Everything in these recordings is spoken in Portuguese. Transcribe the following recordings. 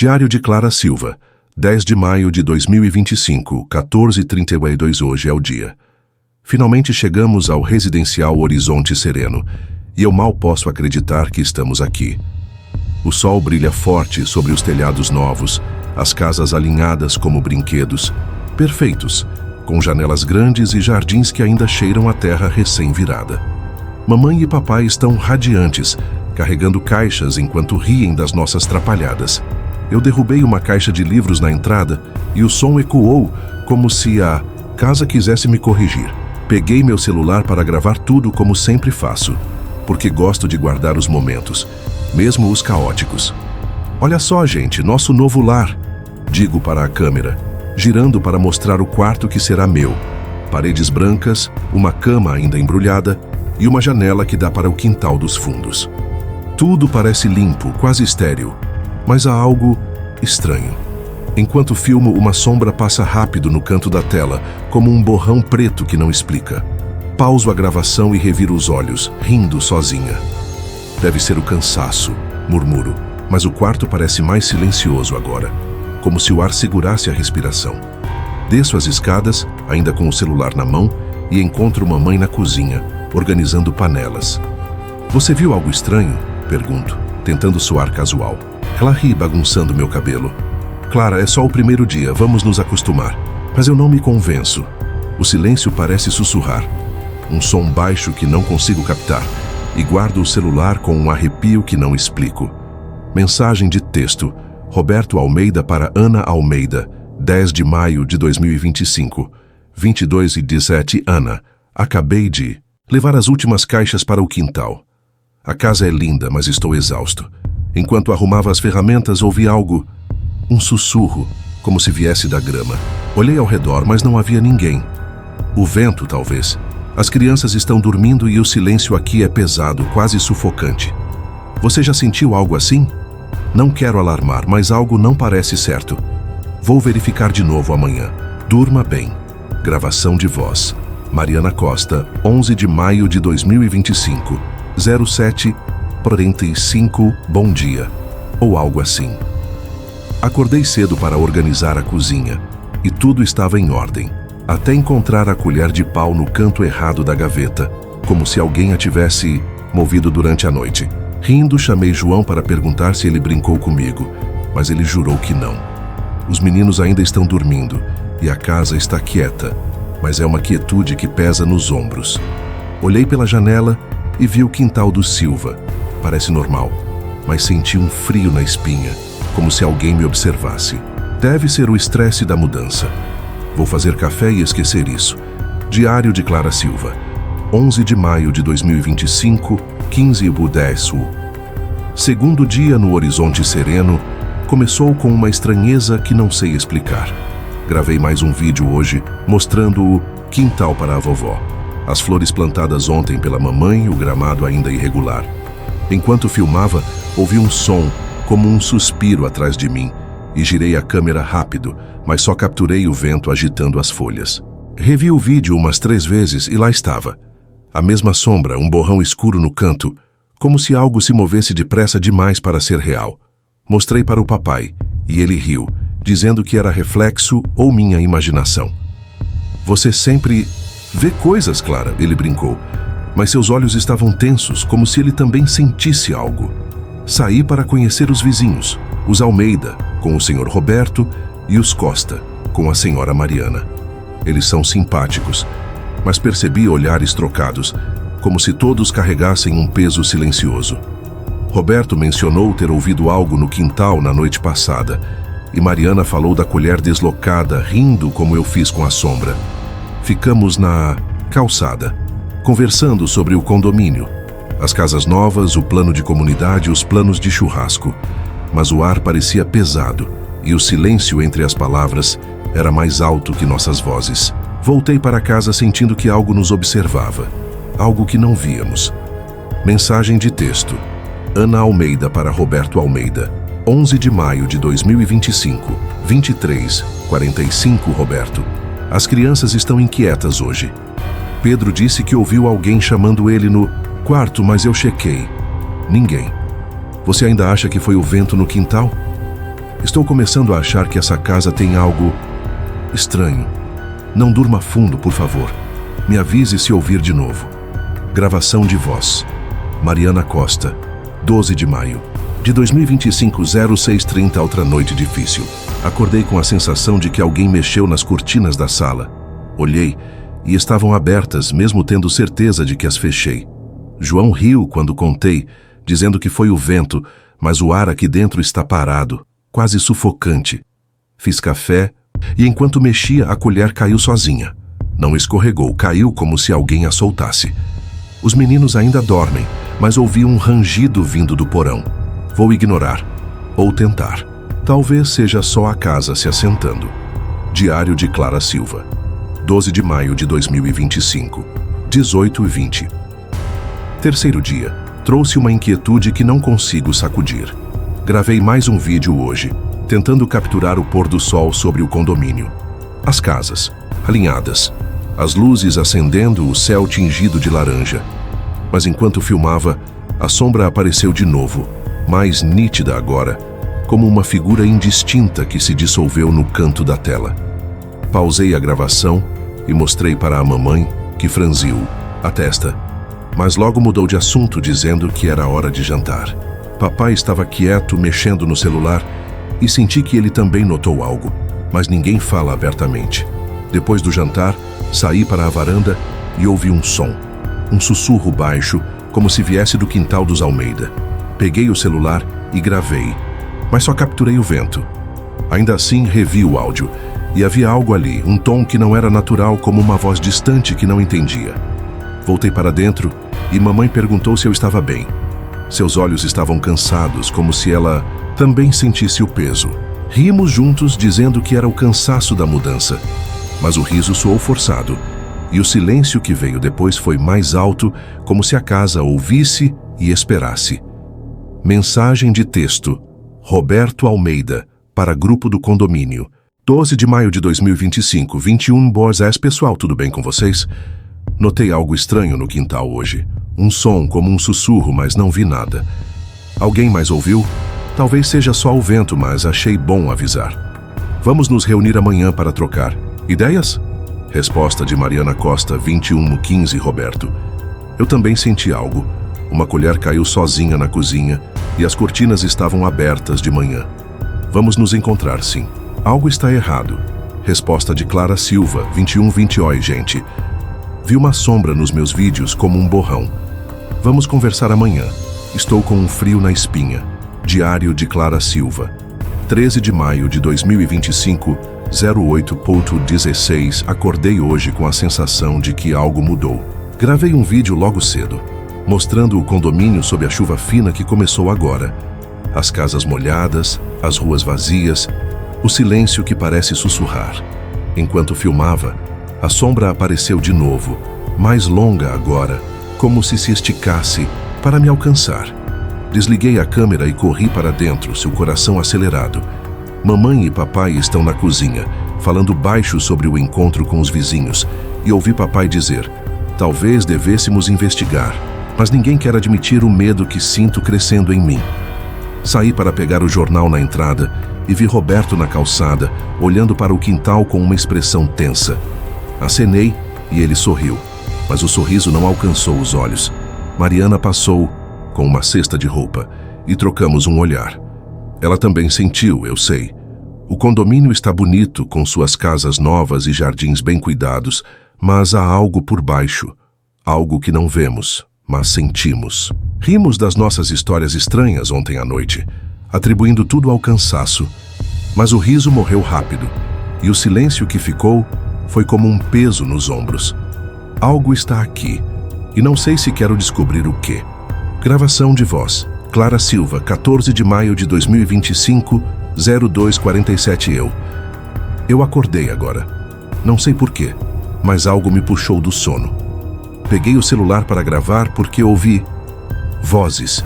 Diário de Clara Silva, 10 de maio de 2025, 14h32. Hoje é o dia. Finalmente chegamos ao residencial Horizonte Sereno, e eu mal posso acreditar que estamos aqui. O sol brilha forte sobre os telhados novos, as casas alinhadas como brinquedos, perfeitos, com janelas grandes e jardins que ainda cheiram a terra recém-virada. Mamãe e papai estão radiantes, carregando caixas enquanto riem das nossas trapalhadas. Eu derrubei uma caixa de livros na entrada e o som ecoou como se a casa quisesse me corrigir. Peguei meu celular para gravar tudo como sempre faço, porque gosto de guardar os momentos, mesmo os caóticos. Olha só, gente, nosso novo lar, digo para a câmera, girando para mostrar o quarto que será meu. Paredes brancas, uma cama ainda embrulhada e uma janela que dá para o quintal dos fundos. Tudo parece limpo, quase estéril, mas há algo estranho. Enquanto filmo, uma sombra passa rápido no canto da tela, como um borrão preto que não explica. Pauso a gravação e reviro os olhos, rindo sozinha. Deve ser o cansaço, murmuro, mas o quarto parece mais silencioso agora, como se o ar segurasse a respiração. Desço as escadas, ainda com o celular na mão, e encontro mamãe na cozinha, organizando panelas. Você viu algo estranho? Pergunto, tentando soar casual. Ela ri, bagunçando meu cabelo. Clara, é só o primeiro dia, vamos nos acostumar. Mas eu não me convenço. O silêncio parece sussurrar. Um som baixo que não consigo captar. E guardo o celular com um arrepio que não explico. Mensagem de texto. Roberto Almeida para Ana Almeida. 10 de maio de 2025. 22h17. Ana, acabei de levar as últimas caixas para o quintal. A casa é linda, mas estou exausto. Enquanto arrumava as ferramentas, ouvi algo, um sussurro, como se viesse da grama. Olhei ao redor, mas não havia ninguém. O vento, talvez. As crianças estão dormindo e o silêncio aqui é pesado, quase sufocante. Você já sentiu algo assim? Não quero alarmar, mas algo não parece certo. Vou verificar de novo amanhã. Durma bem. Gravação de voz. Mariana Costa, 11 de maio de 2025, 07h45, bom dia, ou algo assim. Acordei cedo para organizar a cozinha, e tudo estava em ordem, até encontrar a colher de pau no canto errado da gaveta, como se alguém a tivesse movido durante a noite. Rindo, chamei João para perguntar se ele brincou comigo, mas ele jurou que não. Os meninos ainda estão dormindo, e a casa está quieta, mas é uma quietude que pesa nos ombros. Olhei pela janela e vi o quintal do Silva. Parece normal, mas senti um frio na espinha, como se alguém me observasse. Deve ser o estresse da mudança. Vou fazer café e esquecer isso. Diário de Clara Silva, 11 de maio de 2025, 15h10. Segundo dia no Horizonte Sereno começou com uma estranheza que não sei explicar. Gravei mais um vídeo hoje, mostrando o quintal para a vovó. As flores plantadas ontem pela mamãe, o gramado ainda irregular. Enquanto filmava, ouvi um som, como um suspiro atrás de mim, e girei a câmera rápido, mas só capturei o vento agitando as folhas. Revi o vídeo umas 3 vezes e lá estava. A mesma sombra, um borrão escuro no canto, como se algo se movesse depressa demais para ser real. Mostrei para o papai, e ele riu, dizendo que era reflexo ou minha imaginação. Você sempre vê coisas, Clara, ele brincou, mas seus olhos estavam tensos, como se ele também sentisse algo. Saí para conhecer os vizinhos, os Almeida, com o senhor Roberto, e os Costa, com a senhora Mariana. Eles são simpáticos, mas percebi olhares trocados, como se todos carregassem um peso silencioso. Roberto mencionou ter ouvido algo no quintal na noite passada, e Mariana falou da colher deslocada, rindo como eu fiz com a sombra. Ficamos na calçada, conversando sobre o condomínio, as casas novas, o plano de comunidade, os planos de churrasco. Mas o ar parecia pesado, e o silêncio entre as palavras era mais alto que nossas vozes. Voltei para casa sentindo que algo nos observava, algo que não víamos. Mensagem de texto. Ana Almeida para Roberto Almeida. 11 de maio de 2025, 23h45. Roberto, as crianças estão inquietas hoje. Pedro disse que ouviu alguém chamando ele no quarto, mas eu chequei. Ninguém. Você ainda acha que foi o vento no quintal? Estou começando a achar que essa casa tem algo estranho. Não durma fundo, por favor. Me avise se ouvir de novo. Gravação de voz. Mariana Costa, 12 de maio de 2025, 06:30. Outra noite difícil. Acordei com a sensação de que alguém mexeu nas cortinas da sala. Olhei e estavam abertas, mesmo tendo certeza de que as fechei. João riu quando contei, dizendo que foi o vento, mas o ar aqui dentro está parado, quase sufocante. Fiz café e enquanto mexia, a colher caiu sozinha. Não escorregou, caiu como se alguém a soltasse. Os meninos ainda dormem, mas ouvi um rangido vindo do porão. Vou ignorar, ou tentar. Talvez seja só a casa se assentando. Diário de Clara Silva, 12 de maio de 2025, 18:20. Terceiro dia. Trouxe uma inquietude que não consigo sacudir. Gravei mais um vídeo hoje, tentando capturar o pôr do sol sobre o condomínio. As casas, alinhadas, as luzes acendendo, o céu tingido de laranja. Mas enquanto filmava, a sombra apareceu de novo, mais nítida agora, como uma figura indistinta que se dissolveu no canto da tela. Pausei a gravação e mostrei para a mamãe, que franziu a testa, mas logo mudou de assunto, dizendo que era hora de jantar. Papai estava quieto, mexendo no celular, e senti que ele também notou algo, mas ninguém fala abertamente. Depois do jantar, saí para a varanda e ouvi um som, um sussurro baixo, como se viesse do quintal dos Almeida. Peguei o celular e gravei, mas só capturei o vento. Ainda assim, revi o áudio, e havia algo ali, um tom que não era natural, como uma voz distante que não entendia. Voltei para dentro e mamãe perguntou se eu estava bem. Seus olhos estavam cansados, como se ela também sentisse o peso. Rimos juntos, dizendo que era o cansaço da mudança, mas o riso soou forçado, e o silêncio que veio depois foi mais alto, como se a casa ouvisse e esperasse. Mensagem de texto. Roberto Almeida, para grupo do condomínio. 12 de maio de 2025, 21 horas. Pessoal, tudo bem com vocês? Notei algo estranho no quintal hoje. Um som como um sussurro, mas não vi nada. Alguém mais ouviu? Talvez seja só o vento, mas achei bom avisar. Vamos nos reunir amanhã para trocar ideias? Resposta de Mariana Costa, 21:15. Roberto. Eu também senti algo. Uma colher caiu sozinha na cozinha e as cortinas estavam abertas de manhã. Vamos nos encontrar, sim. Algo está errado. Resposta de Clara Silva, 21:20. Oi, gente. Vi uma sombra nos meus vídeos como um borrão. Vamos conversar amanhã. Estou com um frio na espinha. Diário de Clara Silva, 13 de maio de 2025, 08:16. Acordei hoje com a sensação de que algo mudou. Gravei um vídeo logo cedo, mostrando o condomínio sob a chuva fina que começou agora. As casas molhadas, as ruas vazias, o silêncio que parece sussurrar. Enquanto filmava, a sombra apareceu de novo, mais longa agora, como se esticasse para me alcançar. Desliguei a câmera e corri para dentro, seu coração acelerado. Mamãe e papai estão na cozinha, falando baixo sobre o encontro com os vizinhos, e ouvi papai dizer: talvez devêssemos investigar, mas ninguém quer admitir o medo que sinto crescendo em mim. Saí para pegar o jornal na entrada e vi Roberto na calçada, olhando para o quintal com uma expressão tensa. Acenei e ele sorriu, mas o sorriso não alcançou os olhos. Mariana passou com uma cesta de roupa e trocamos um olhar. Ela também sentiu, eu sei. O condomínio está bonito, com suas casas novas e jardins bem cuidados, mas há algo por baixo, algo que não vemos, mas sentimos. Rimos das nossas histórias estranhas ontem à noite, atribuindo tudo ao cansaço, mas o riso morreu rápido, e o silêncio que ficou foi como um peso nos ombros. Algo está aqui, e não sei se quero descobrir o quê. Gravação de voz. Clara Silva, 14 de maio de 2025, 02:47. Eu acordei agora. Não sei porquê, mas algo me puxou do sono. Peguei o celular para gravar porque ouvi vozes.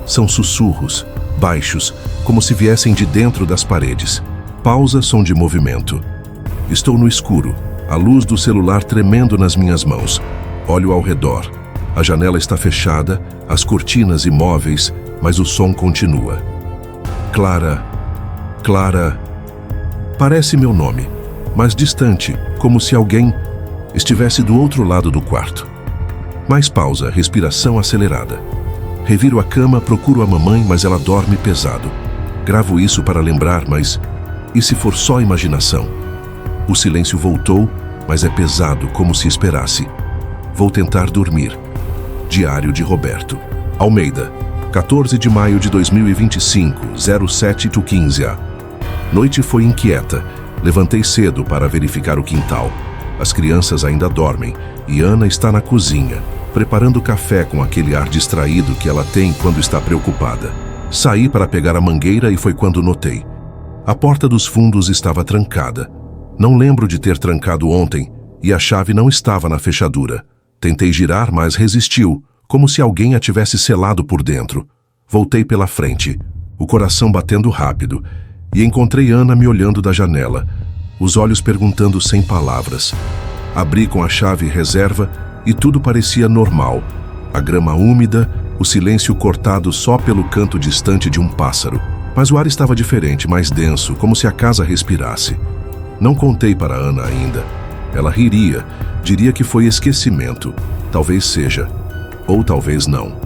São sussurros, baixos, como se viessem de dentro das paredes. Pausa, som de movimento. Estou no escuro, a luz do celular tremendo nas minhas mãos. Olho ao redor. A janela está fechada, as cortinas imóveis, mas o som continua. Clara Clara. Parece meu nome, mas distante, como se alguém estivesse do outro lado do quarto. Mais pausa, respiração acelerada. Reviro a cama, procuro a mamãe, mas ela dorme pesado. Gravo isso para lembrar, mas e se for só imaginação? O silêncio voltou, mas é pesado, como se esperasse. Vou tentar dormir. Diário de Roberto Almeida, 14 de maio de 2025, 07h15. Noite foi inquieta. Levantei cedo para verificar o quintal. As crianças ainda dormem e Ana está na cozinha, preparando café com aquele ar distraído que ela tem quando está preocupada. Saí para pegar a mangueira e foi quando notei. A porta dos fundos estava trancada. Não lembro de ter trancado ontem e a chave não estava na fechadura. Tentei girar, mas resistiu, como se alguém a tivesse selado por dentro. Voltei pela frente, o coração batendo rápido, e encontrei Ana me olhando da janela, os olhos perguntando sem palavras. Abri com a chave reserva e tudo parecia normal. A grama úmida, o silêncio cortado só pelo canto distante de um pássaro. Mas o ar estava diferente, mais denso, como se a casa respirasse. Não contei para Ana ainda. Ela riria, diria que foi esquecimento. Talvez seja. Ou talvez não.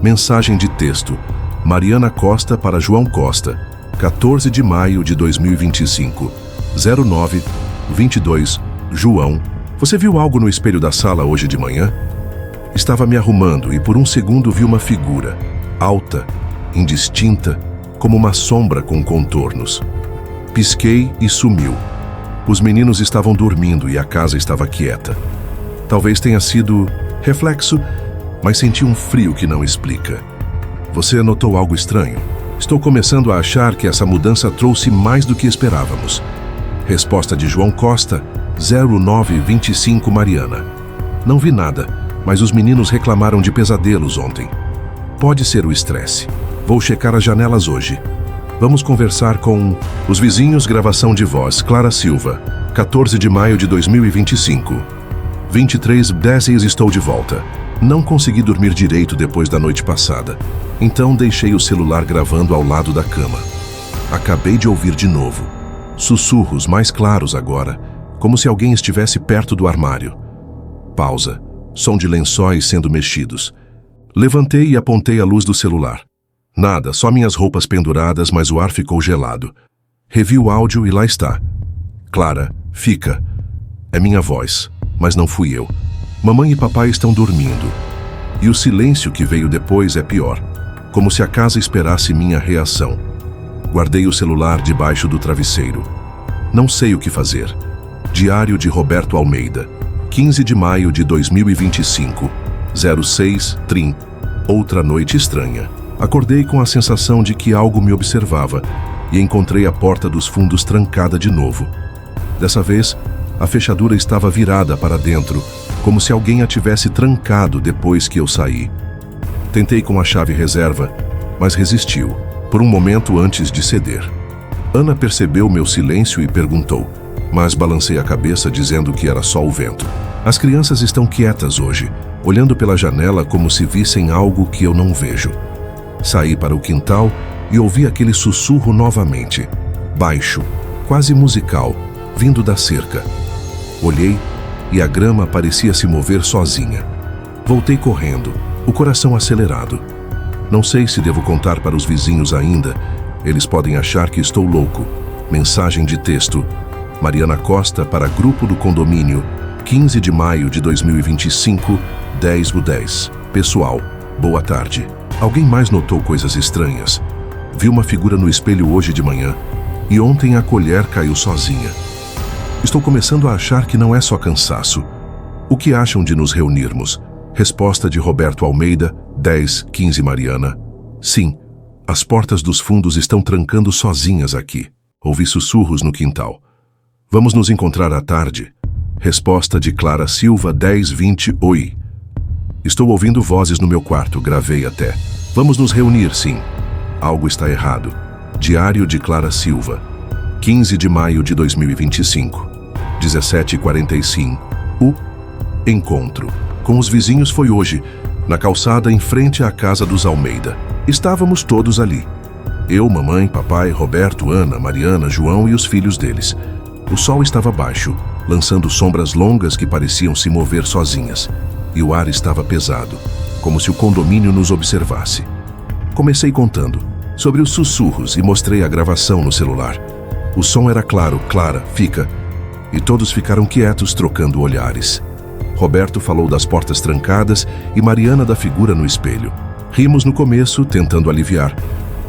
Mensagem de texto. Mariana Costa para João Costa. 14 de maio de 2025. 09:22. João. Você viu algo no espelho da sala hoje de manhã? Estava me arrumando e por um segundo vi uma figura. Alta, indistinta, como uma sombra com contornos. Pisquei e sumiu. Os meninos estavam dormindo e a casa estava quieta. Talvez tenha sido reflexo, mas senti um frio que não explica. Você notou algo estranho? Estou começando a achar que essa mudança trouxe mais do que esperávamos. Resposta de João Costa, 09:25 Mariana. Não vi nada, mas os meninos reclamaram de pesadelos ontem. Pode ser o estresse. Vou checar as janelas hoje. Vamos conversar com os vizinhos. Gravação de voz. Clara Silva, 14 de maio de 2025. 23:10. Estou de volta. Não consegui dormir direito depois da noite passada. Então deixei o celular gravando ao lado da cama. Acabei de ouvir de novo. Sussurros mais claros agora, como se alguém estivesse perto do armário. Pausa. Som de lençóis sendo mexidos. Levantei e apontei a luz do celular. Nada, só minhas roupas penduradas, mas o ar ficou gelado. Revi o áudio e lá está. Clara, fica. É minha voz, mas não fui eu. Mamãe e papai estão dormindo. E o silêncio que veio depois é pior, como se a casa esperasse minha reação. Guardei o celular debaixo do travesseiro. Não sei o que fazer. Diário de Roberto Almeida, 15 de maio de 2025, 06:30. Outra noite estranha. Acordei com a sensação de que algo me observava e encontrei a porta dos fundos trancada de novo. Dessa vez, a fechadura estava virada para dentro, como se alguém a tivesse trancado depois que eu saí. Tentei com a chave reserva, mas resistiu, por um momento antes de ceder. Ana percebeu meu silêncio e perguntou, mas balancei a cabeça dizendo que era só o vento. As crianças estão quietas hoje, olhando pela janela como se vissem algo que eu não vejo. Saí para o quintal e ouvi aquele sussurro novamente, baixo, quase musical, vindo da cerca. Olhei e a grama parecia se mover sozinha. Voltei correndo, o coração acelerado. Não sei se devo contar para os vizinhos ainda. Eles podem achar que estou louco. Mensagem de texto. Mariana Costa para grupo do condomínio, 15 de maio de 2025, 10:10. Pessoal, boa tarde. Alguém mais notou coisas estranhas? Vi uma figura no espelho hoje de manhã e ontem a colher caiu sozinha. Estou começando a achar que não é só cansaço. O que acham de nos reunirmos? Resposta de Roberto Almeida, 10:15 Mariana. Sim, as portas dos fundos estão trancando sozinhas aqui. Ouvi sussurros no quintal. Vamos nos encontrar à tarde? Resposta de Clara Silva, 10:20 Oi. Estou ouvindo vozes no meu quarto, gravei até. Vamos nos reunir, sim. Algo está errado. Diário de Clara Silva, 15 de maio de 2025, 17:45. O encontro com os vizinhos foi hoje, na calçada em frente à casa dos Almeida. Estávamos todos ali. Eu, mamãe, papai, Roberto, Ana, Mariana, João e os filhos deles. O sol estava baixo, lançando sombras longas que pareciam se mover sozinhas. E o ar estava pesado, como se o condomínio nos observasse. Comecei contando sobre os sussurros e mostrei a gravação no celular. O som era claro, Clara, fica. E todos ficaram quietos, trocando olhares. Roberto falou das portas trancadas e Mariana da figura no espelho. Rimos no começo, tentando aliviar.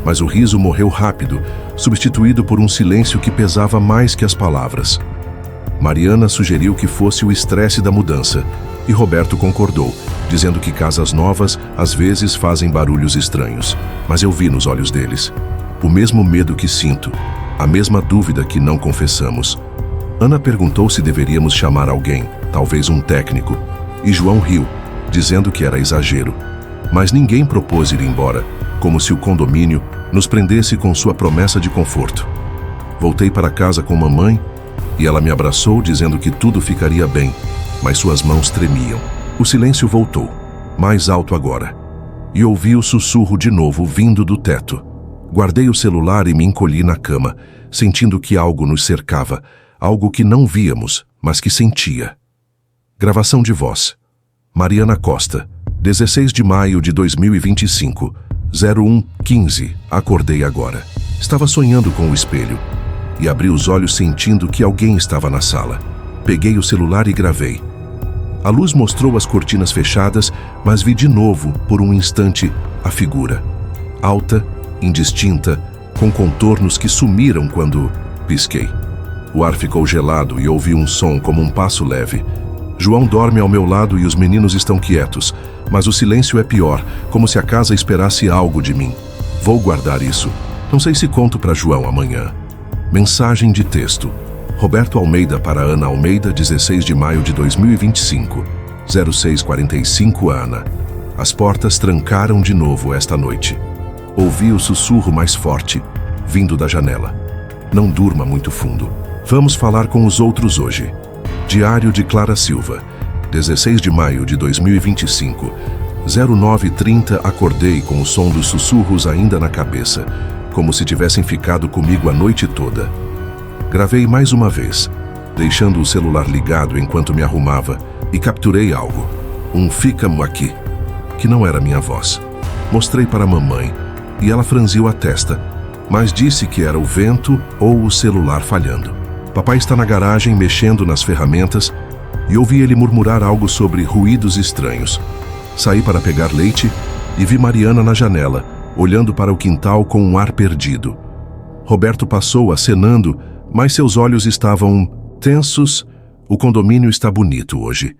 Mas o riso morreu rápido, substituído por um silêncio que pesava mais que as palavras. Mariana sugeriu que fosse o estresse da mudança, e Roberto concordou, dizendo que casas novas às vezes fazem barulhos estranhos. Mas eu vi nos olhos deles o mesmo medo que sinto, a mesma dúvida que não confessamos. Ana perguntou se deveríamos chamar alguém, talvez um técnico, e João riu, dizendo que era exagero. Mas ninguém propôs ir embora, como se o condomínio nos prendesse com sua promessa de conforto. Voltei para casa com mamãe e ela me abraçou, dizendo que tudo ficaria bem, mas suas mãos tremiam. O silêncio voltou, mais alto agora, e ouvi o sussurro de novo vindo do teto. Guardei o celular e me encolhi na cama, sentindo que algo nos cercava, algo que não víamos, mas que sentia. Gravação de voz. Mariana Costa, 16 de maio de 2025, 01:15. Acordei agora. Estava sonhando com o espelho e abri os olhos sentindo que alguém estava na sala. Peguei o celular e gravei. A luz mostrou as cortinas fechadas, mas vi de novo, por um instante, a figura. Alta, indistinta, com contornos que sumiram quando pisquei. O ar ficou gelado e ouvi um som como um passo leve. João dorme ao meu lado e os meninos estão quietos, mas o silêncio é pior, como se a casa esperasse algo de mim. Vou guardar isso. Não sei se conto para João amanhã. Mensagem de texto. Roberto Almeida para Ana Almeida, 16 de maio de 2025, 06:45. Ana. As portas trancaram de novo esta noite. Ouvi o sussurro mais forte, vindo da janela. Não durma muito fundo. Vamos falar com os outros hoje. Diário de Clara Silva, 16 de maio de 2025, 09:30. Acordei com o som dos sussurros ainda na cabeça, como se tivessem ficado comigo a noite toda. Gravei mais uma vez, deixando o celular ligado enquanto me arrumava, e capturei algo. Um "fica-mo aqui", que não era minha voz. Mostrei para a mamãe, e ela franziu a testa, mas disse que era o vento ou o celular falhando. Papai está na garagem mexendo nas ferramentas e ouvi ele murmurar algo sobre ruídos estranhos. Saí para pegar leite e vi Mariana na janela, olhando para o quintal com um ar perdido. Roberto passou acenando, mas seus olhos estavam tensos. O condomínio está bonito hoje,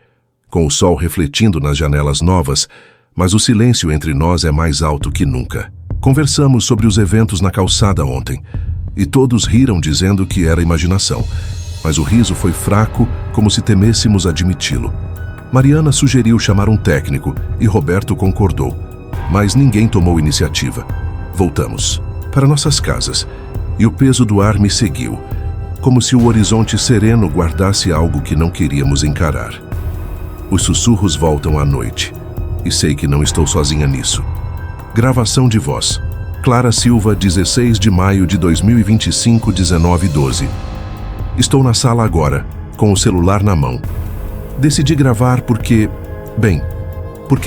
com o sol refletindo nas janelas novas, mas o silêncio entre nós é mais alto que nunca. Conversamos sobre os eventos na calçada ontem, e todos riram dizendo que era imaginação, mas o riso foi fraco, como se temêssemos admiti-lo. Mariana sugeriu chamar um técnico e Roberto concordou, mas ninguém tomou iniciativa. Voltamos para nossas casas e o peso do ar me seguiu, como se o horizonte sereno guardasse algo que não queríamos encarar. Os sussurros voltam à noite e sei que não estou sozinha nisso. Gravação de voz. Clara Silva, 16 de maio de 2025, 19:12. Estou na sala agora, com o celular na mão. Decidi gravar porque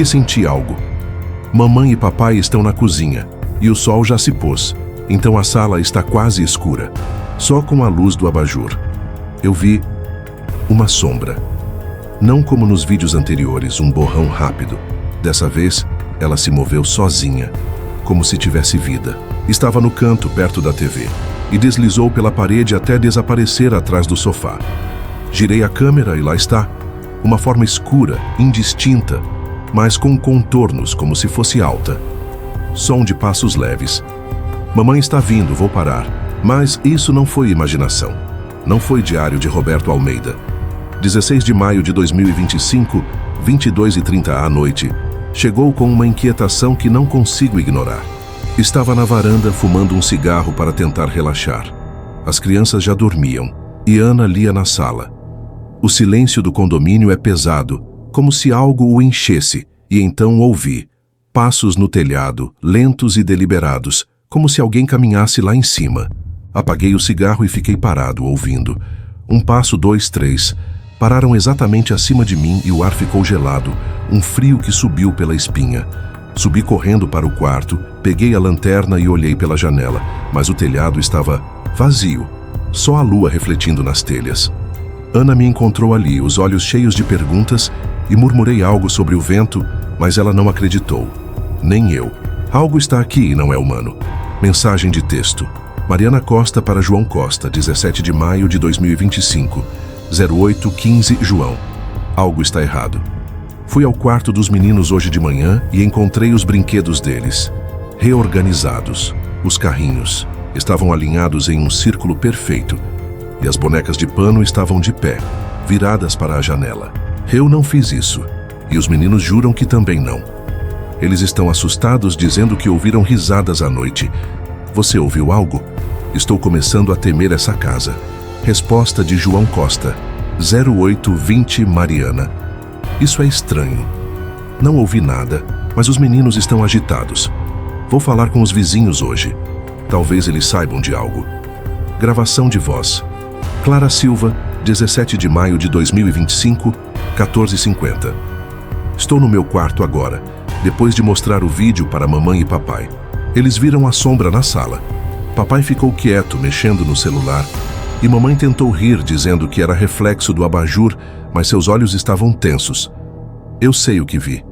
senti algo. Mamãe e papai estão na cozinha, e o sol já se pôs, então a sala está quase escura, só com a luz do abajur. Eu vi uma sombra. Não como nos vídeos anteriores, um borrão rápido. Dessa vez, ela se moveu sozinha, como se tivesse vida. Estava no canto, perto da TV, e deslizou pela parede até desaparecer atrás do sofá. Girei a câmera e lá está, uma forma escura, indistinta, mas com contornos como se fosse alta. Som de passos leves. Mamãe está vindo, vou parar. Mas isso não foi imaginação. Não foi diário de Roberto Almeida. 16 de maio de 2025, 22:30 à noite. Chegou com uma inquietação que não consigo ignorar. Estava na varanda fumando um cigarro para tentar relaxar. As crianças já dormiam e Ana lia na sala. O silêncio do condomínio é pesado, como se algo o enchesse, e então ouvi passos no telhado, lentos e deliberados, como se alguém caminhasse lá em cima. Apaguei o cigarro e fiquei parado, ouvindo. 1 passo, 2, 3. Pararam exatamente acima de mim e o ar ficou gelado, um frio que subiu pela espinha. Subi correndo para o quarto, peguei a lanterna e olhei pela janela, mas o telhado estava vazio, só a lua refletindo nas telhas. Ana me encontrou ali, os olhos cheios de perguntas, e murmurei algo sobre o vento, mas ela não acreditou. Nem eu. Algo está aqui e não é humano. Mensagem de texto. Mariana Costa para João Costa, 17 de maio de 2025, 08:15 João. Algo está errado. Fui ao quarto dos meninos hoje de manhã e encontrei os brinquedos deles. Reorganizados. Os carrinhos estavam alinhados em um círculo perfeito. E as bonecas de pano estavam de pé, viradas para a janela. Eu não fiz isso. E os meninos juram que também não. Eles estão assustados, dizendo que ouviram risadas à noite. Você ouviu algo? Estou começando a temer essa casa. Resposta de João Costa, 08:20 Mariana. Isso é estranho. Não ouvi nada, mas os meninos estão agitados. Vou falar com os vizinhos hoje. Talvez eles saibam de algo. Gravação de voz. Clara Silva, 17 de maio de 2025, 14:50. Estou no meu quarto agora, depois de mostrar o vídeo para mamãe e papai. Eles viram a sombra na sala. Papai ficou quieto, mexendo no celular, e mamãe tentou rir, dizendo que era reflexo do abajur, mas seus olhos estavam tensos. Eu sei o que vi.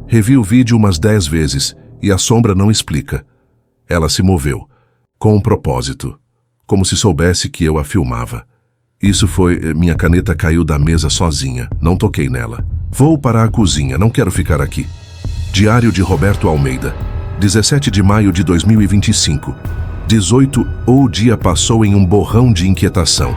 Revi o vídeo umas 10 vezes, e a sombra não explica. Ela se moveu, com um propósito, como se soubesse que eu a filmava. Isso foi... Minha caneta caiu da mesa sozinha, não toquei nela. Vou para a cozinha, não quero ficar aqui. Diário de Roberto Almeida, 17 de maio de 2025, 18. O dia passou em um borrão de inquietação.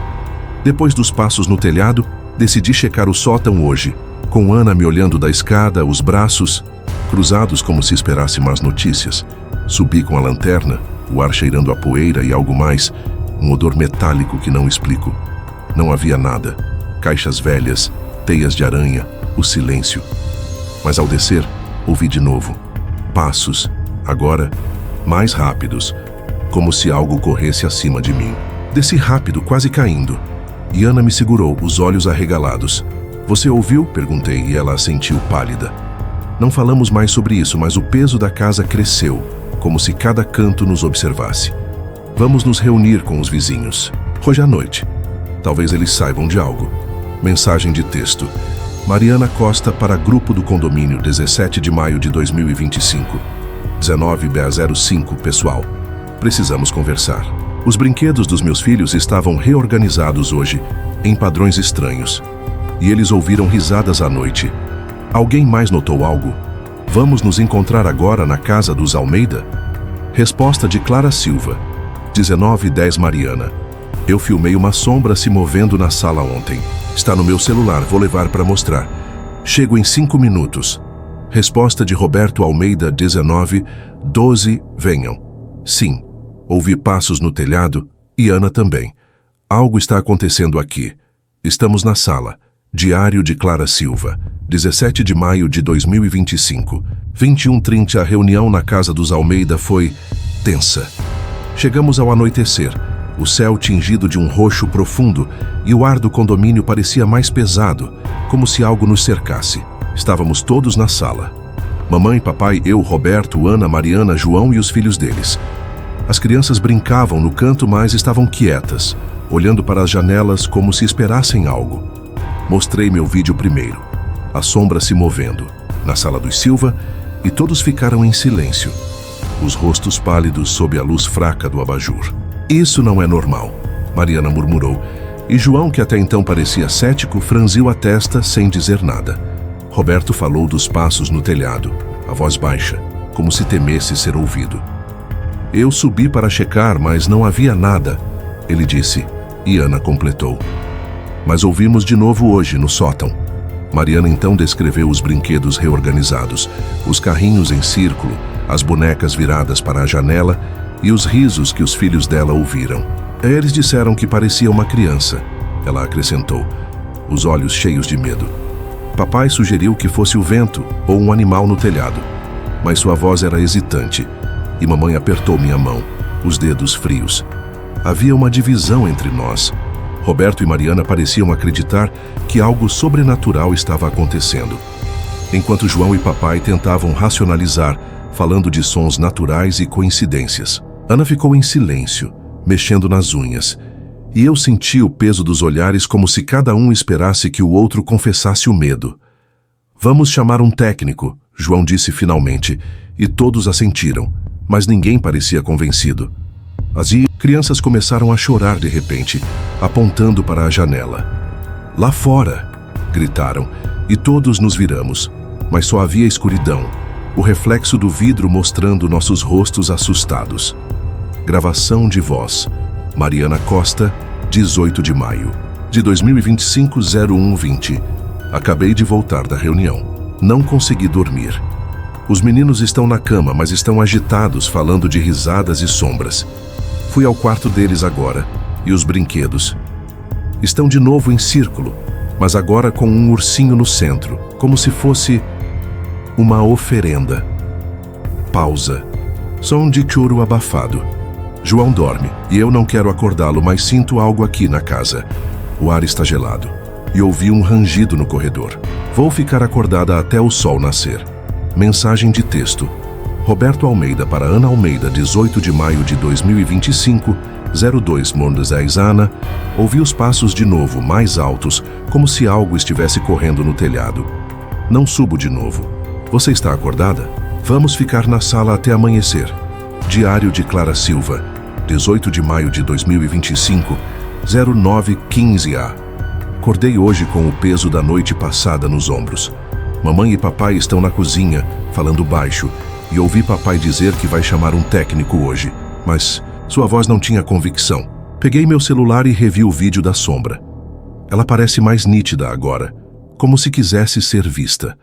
Depois dos passos no telhado, decidi checar o sótão hoje, com Ana me olhando da escada, os braços cruzados como se esperasse más notícias. Subi com a lanterna, o ar cheirando a poeira e algo mais, um odor metálico que não explico. Não havia nada. Caixas velhas, teias de aranha, o silêncio. Mas ao descer, ouvi de novo. Passos, agora mais rápidos, como se algo corresse acima de mim. Desci rápido, quase caindo. E Ana me segurou, os olhos arregalados. Você ouviu? Perguntei e ela assentiu pálida. Não falamos mais sobre isso, mas o peso da casa cresceu, como se cada canto nos observasse. Vamos nos reunir com os vizinhos. Hoje à noite. Talvez eles saibam de algo. Mensagem de texto. Mariana Costa para grupo do condomínio, 17 de maio de 2025. 19:05 Pessoal. Precisamos conversar. Os brinquedos dos meus filhos estavam reorganizados hoje, em padrões estranhos. E eles ouviram risadas à noite. Alguém mais notou algo? Vamos nos encontrar agora na casa dos Almeida? Resposta de Clara Silva. 19:10 Mariana. Eu filmei uma sombra se movendo na sala ontem. Está no meu celular, vou levar para mostrar. Chego em 5 minutos. Resposta de Roberto Almeida, 19:12 Venham. Sim, ouvi passos no telhado e Ana também. Algo está acontecendo aqui. Estamos na sala. Diário de Clara Silva, 17 de maio de 2025. 21:30 A reunião na casa dos Almeida foi tensa. Chegamos ao anoitecer. O céu tingido de um roxo profundo e o ar do condomínio parecia mais pesado, como se algo nos cercasse. Estávamos todos na sala. Mamãe, papai, eu, Roberto, Ana, Mariana, João e os filhos deles. As crianças brincavam no canto, mas estavam quietas, olhando para as janelas como se esperassem algo. Mostrei meu vídeo primeiro. A sombra se movendo, na sala dos Silva, e todos ficaram em silêncio, os rostos pálidos sob a luz fraca do abajur. Isso não é normal, Mariana murmurou, e João, que até então parecia cético, franziu a testa sem dizer nada. Roberto falou dos passos no telhado, a voz baixa, como se temesse ser ouvido. Eu subi para checar, mas não havia nada, ele disse, e Ana completou. Mas ouvimos de novo hoje, no sótão. Mariana então descreveu os brinquedos reorganizados, os carrinhos em círculo, as bonecas viradas para a janela e os risos que os filhos dela ouviram. Eles disseram que parecia uma criança, ela acrescentou, os olhos cheios de medo. Papai sugeriu que fosse o vento ou um animal no telhado, mas sua voz era hesitante. e mamãe apertou minha mão, os dedos frios. Havia uma divisão entre nós. Roberto e Mariana pareciam acreditar que algo sobrenatural estava acontecendo. Enquanto João e papai tentavam racionalizar, falando de sons naturais e coincidências. Ana ficou em silêncio, mexendo nas unhas, e eu senti o peso dos olhares como se cada um esperasse que o outro confessasse o medo. Vamos chamar um técnico, João disse finalmente, e todos assentiram, mas ninguém parecia convencido. As crianças começaram a chorar de repente, apontando para a janela. Lá fora! Gritaram, e todos nos viramos, mas só havia escuridão, o reflexo do vidro mostrando nossos rostos assustados. Gravação de voz. Mariana Costa, 18 de maio de 2025, 01:20. Acabei de voltar da reunião. Não consegui dormir. Os meninos estão na cama, mas estão agitados, falando de risadas e sombras. Fui ao quarto deles agora, e os brinquedos. Estão de novo em círculo, mas agora com um ursinho no centro, como se fosse uma oferenda. Pausa. Som de choro abafado. João dorme, e eu não quero acordá-lo, mas sinto algo aqui na casa. O ar está gelado, e ouvi um rangido no corredor. Vou ficar acordada até o sol nascer. Mensagem de texto. Roberto Almeida para Ana Almeida, 18 de maio de 2025, 02 Mondes Ana. Ouvi os passos de novo, mais altos, como se algo estivesse correndo no telhado. Não subo de novo. Você está acordada? Vamos ficar na sala até amanhecer. Diário de Clara Silva, 18 de maio de 2025, 09:15 a. Acordei hoje com o peso da noite passada nos ombros. Mamãe e papai estão na cozinha, falando baixo, e ouvi papai dizer que vai chamar um técnico hoje, mas sua voz não tinha convicção. Peguei meu celular e revi o vídeo da sombra. Ela parece mais nítida agora, como se quisesse ser vista.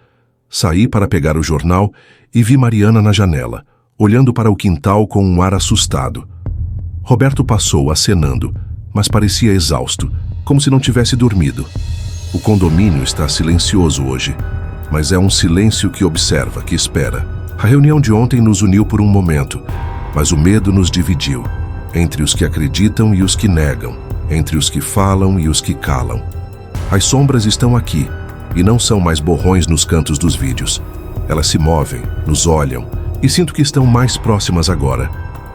Saí para pegar o jornal e vi Mariana na janela, olhando para o quintal com um ar assustado. Roberto passou acenando, mas parecia exausto, como se não tivesse dormido. O condomínio está silencioso hoje, mas é um silêncio que observa, que espera. A reunião de ontem nos uniu por um momento, mas o medo nos dividiu, entre os que acreditam e os que negam, entre os que falam e os que calam. As sombras estão aqui, e não são mais borrões nos cantos dos vídeos. Elas se movem, nos olham, e sinto que estão mais próximas agora,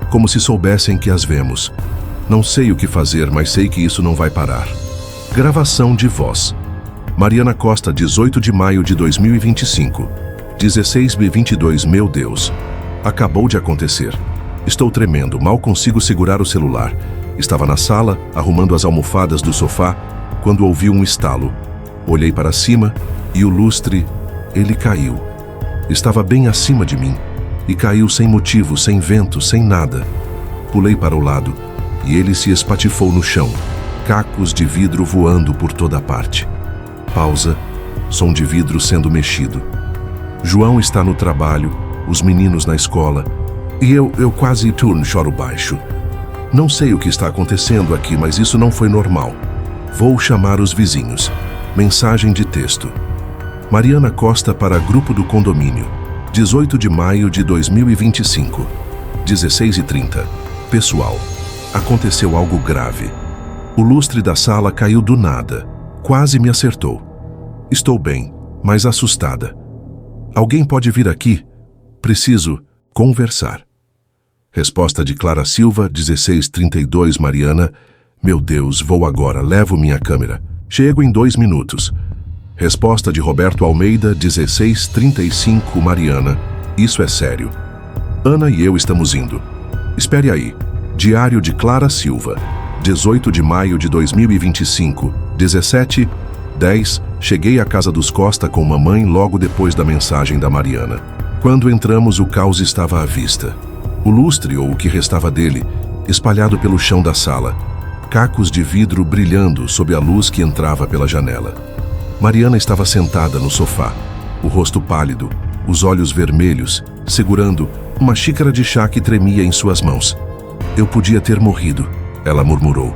como se soubessem que as vemos. Não sei o que fazer, mas sei que isso não vai parar. Gravação de voz. Mariana Costa, 18 de maio de 2025, 16:22. Meu Deus, acabou de acontecer. Estou tremendo, mal consigo segurar o celular. Estava na sala, arrumando as almofadas do sofá, quando ouvi um estalo. Olhei para cima e o lustre, ele caiu. Estava bem acima de mim e caiu sem motivo, sem vento, sem nada. Pulei para o lado e ele se espatifou no chão, cacos de vidro voando por toda parte. Pausa, som de vidro sendo mexido. João está no trabalho, os meninos na escola, e eu quase choro baixo. Não sei o que está acontecendo aqui, mas isso não foi normal. Vou chamar os vizinhos. Mensagem de texto. Mariana Costa para grupo do condomínio, 18 de maio de 2025, 16:30. Pessoal, aconteceu algo grave. O lustre da sala caiu do nada. Quase me acertou. Estou bem, mas assustada. Alguém pode vir aqui? Preciso conversar. Resposta de Clara Silva, 16:32. Mariana, meu Deus, vou agora, levo minha câmera. Chego em 2 minutos. Resposta de Roberto Almeida, 16:35. Mariana, isso é sério. Ana e eu estamos indo. Espere aí. Diário de Clara Silva, 18 de maio de 2025, 17:10. Cheguei à casa dos Costa com mamãe logo depois da mensagem da Mariana. Quando entramos, o caos estava à vista. O lustre, ou o que restava dele, espalhado pelo chão da sala. Cacos de vidro brilhando sob a luz que entrava pela janela. Mariana estava sentada no sofá, o rosto pálido, os olhos vermelhos, segurando uma xícara de chá que tremia em suas mãos. Eu podia ter morrido, ela murmurou.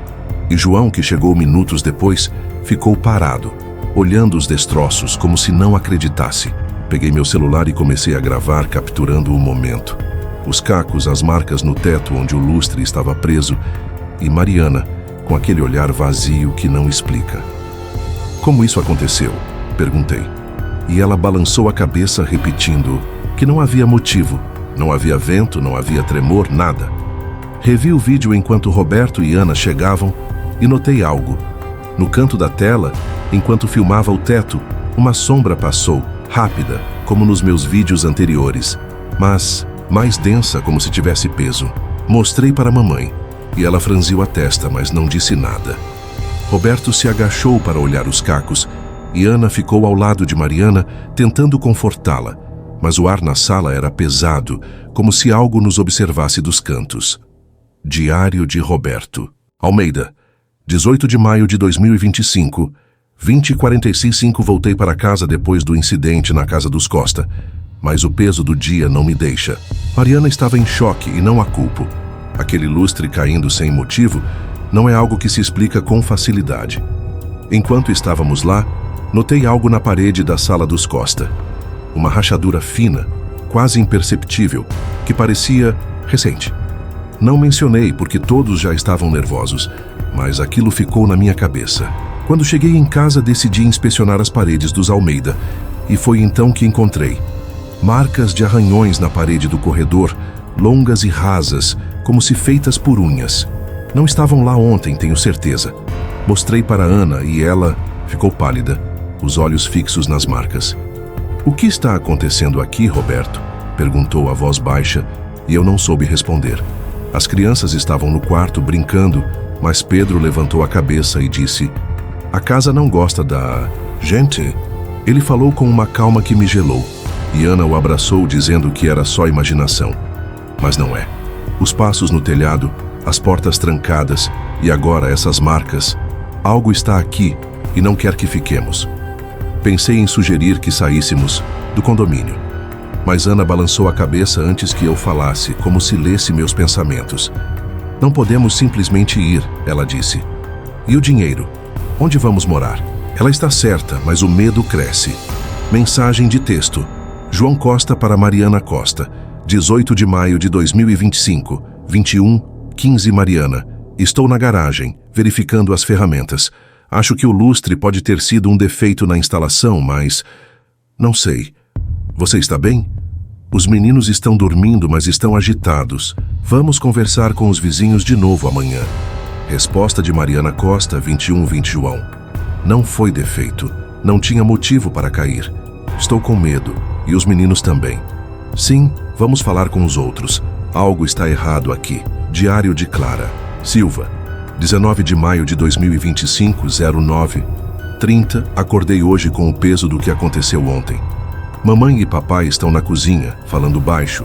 E João, que chegou minutos depois, ficou parado, olhando os destroços como se não acreditasse. Peguei meu celular e comecei a gravar, capturando o momento. Os cacos, as marcas no teto onde o lustre estava preso e Mariana, com aquele olhar vazio que não explica. Como isso aconteceu? Perguntei. E ela balançou a cabeça repetindo que não havia motivo, não havia vento, não havia tremor, nada. Revi o vídeo enquanto Roberto e Ana chegavam e notei algo. No canto da tela, enquanto filmava o teto, uma sombra passou, rápida, como nos meus vídeos anteriores, mas mais densa, como se tivesse peso. Mostrei para a mamãe, e ela franziu a testa, mas não disse nada. Roberto se agachou para olhar os cacos, e Ana ficou ao lado de Mariana, tentando confortá-la, mas o ar na sala era pesado, como se algo nos observasse dos cantos. Diário de Roberto. Almeida, 18 de maio de 2025, 20h45 voltei para casa depois do incidente na casa dos Costa, mas o peso do dia não me deixa. Mariana estava em choque e não a culpo. Aquele lustre caindo sem motivo não é algo que se explica com facilidade. Enquanto estávamos lá, notei algo na parede da sala dos Costa. Uma rachadura fina, quase imperceptível, que parecia recente. Não mencionei porque todos já estavam nervosos, mas aquilo ficou na minha cabeça. Quando cheguei em casa, decidi inspecionar as paredes dos Almeida, e foi então que encontrei marcas de arranhões na parede do corredor, longas e rasas, como se feitas por unhas. Não estavam lá ontem, tenho certeza. Mostrei para Ana e ela ficou pálida, os olhos fixos nas marcas. "O que está acontecendo aqui, Roberto?" perguntou a voz baixa, e eu não soube responder. As crianças estavam no quarto brincando, mas Pedro levantou a cabeça e disse: "A casa não gosta da gente." Ele falou com uma calma que me gelou, e Ana o abraçou dizendo que era só imaginação. Mas não é. Os passos no telhado, as portas trancadas e agora essas marcas. Algo está aqui e não quer que fiquemos. Pensei em sugerir que saíssemos do condomínio, mas Ana balançou a cabeça antes que eu falasse, como se lesse meus pensamentos. "Não podemos simplesmente ir", ela disse. "E o dinheiro? Onde vamos morar?" Ela está certa, mas o medo cresce. Mensagem de texto. João Costa para Mariana Costa, 18 de maio de 2025, 21h15 Mariana. Estou na garagem, verificando as ferramentas. Acho que o lustre pode ter sido um defeito na instalação, mas não sei. Você está bem? Os meninos estão dormindo, mas estão agitados. Vamos conversar com os vizinhos de novo amanhã. Resposta de Mariana Costa, 21h20 João. Não foi defeito. Não tinha motivo para cair. Estou com medo. E os meninos também. Sim, vamos falar com os outros. Algo está errado aqui. Diário de Clara Silva. 19 de maio de 2025, 09h30. Acordei hoje com o peso do que aconteceu ontem. Mamãe e papai estão na cozinha, falando baixo,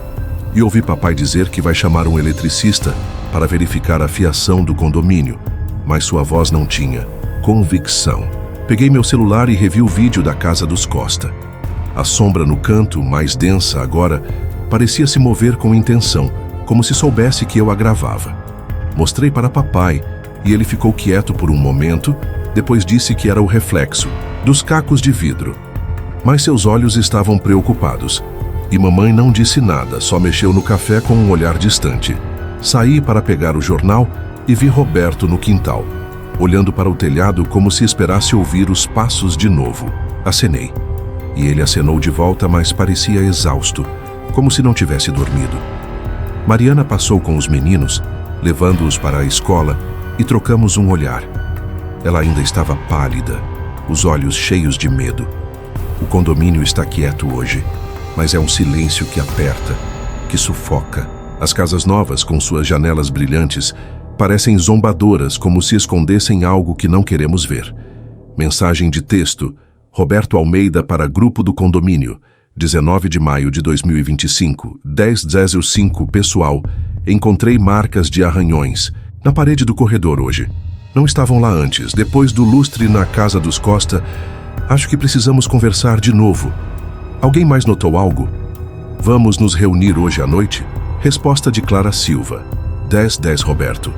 e ouvi papai dizer que vai chamar um eletricista para verificar a fiação do condomínio, mas sua voz não tinha convicção. Peguei meu celular e revi o vídeo da casa dos Costa. A sombra no canto, mais densa agora, parecia se mover com intenção, como se soubesse que eu a gravava. Mostrei para papai, e ele ficou quieto por um momento, depois disse que era o reflexo dos cacos de vidro. Mas seus olhos estavam preocupados, e mamãe não disse nada, só mexeu no café com um olhar distante. Saí para pegar o jornal e vi Roberto no quintal, olhando para o telhado como se esperasse ouvir os passos de novo. Acenei. E ele acenou de volta, mas parecia exausto, como se não tivesse dormido. Mariana passou com os meninos, levando-os para a escola, e trocamos um olhar. Ela ainda estava pálida, os olhos cheios de medo. O condomínio está quieto hoje, mas é um silêncio que aperta, que sufoca. As casas novas, com suas janelas brilhantes, parecem zombadoras, como se escondessem algo que não queremos ver. Mensagem de texto. Roberto Almeida para Grupo do Condomínio, 19 de maio de 2025, 10h05 Pessoal, encontrei marcas de arranhões na parede do corredor hoje. Não estavam lá antes, depois do lustre na casa dos Costa. Acho que precisamos conversar de novo. Alguém mais notou algo? Vamos nos reunir hoje à noite? Resposta de Clara Silva, 10h10 Roberto.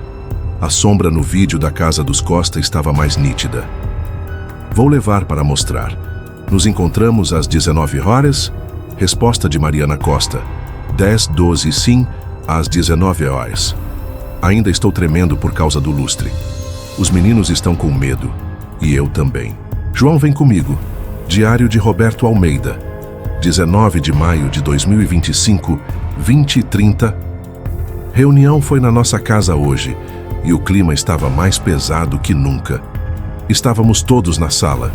A sombra no vídeo da casa dos Costa estava mais nítida. Vou levar para mostrar. Nos encontramos às 19h. Resposta de Mariana Costa, 10:12 sim, às 19 horas. Ainda estou tremendo por causa do lustre. Os meninos estão com medo. E eu também. João, vem comigo. Diário de Roberto Almeida. 19 de maio de 2025, 20h30. Reunião foi na nossa casa hoje e o clima estava mais pesado que nunca. Estávamos todos na sala.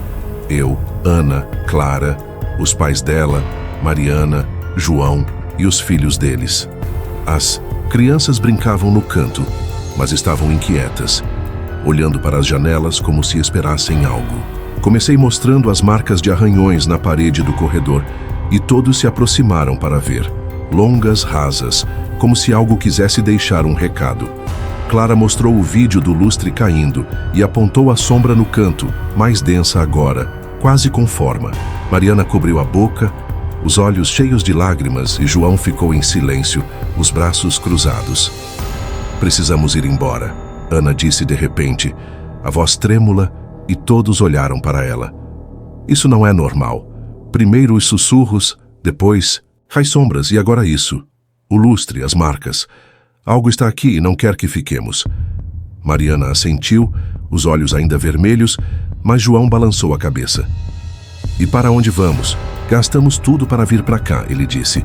Eu, Ana, Clara, os pais dela, Mariana, João e os filhos deles. As crianças brincavam no canto, mas estavam inquietas, olhando para as janelas como se esperassem algo. Comecei mostrando as marcas de arranhões na parede do corredor e todos se aproximaram para ver. Longas, rasas, como se algo quisesse deixar um recado. Clara mostrou o vídeo do lustre caindo e apontou a sombra no canto, mais densa agora, quase com forma. Mariana cobriu a boca, os olhos cheios de lágrimas, e João ficou em silêncio, os braços cruzados. Precisamos ir embora, Ana disse de repente, a voz trêmula, e todos olharam para ela. Isso não é normal. Primeiro os sussurros, depois as sombras e agora isso. O lustre, as marcas. Algo está aqui e não quer que fiquemos. Mariana assentiu, os olhos ainda vermelhos, mas João balançou a cabeça. E para onde vamos? Gastamos tudo para vir para cá, ele disse.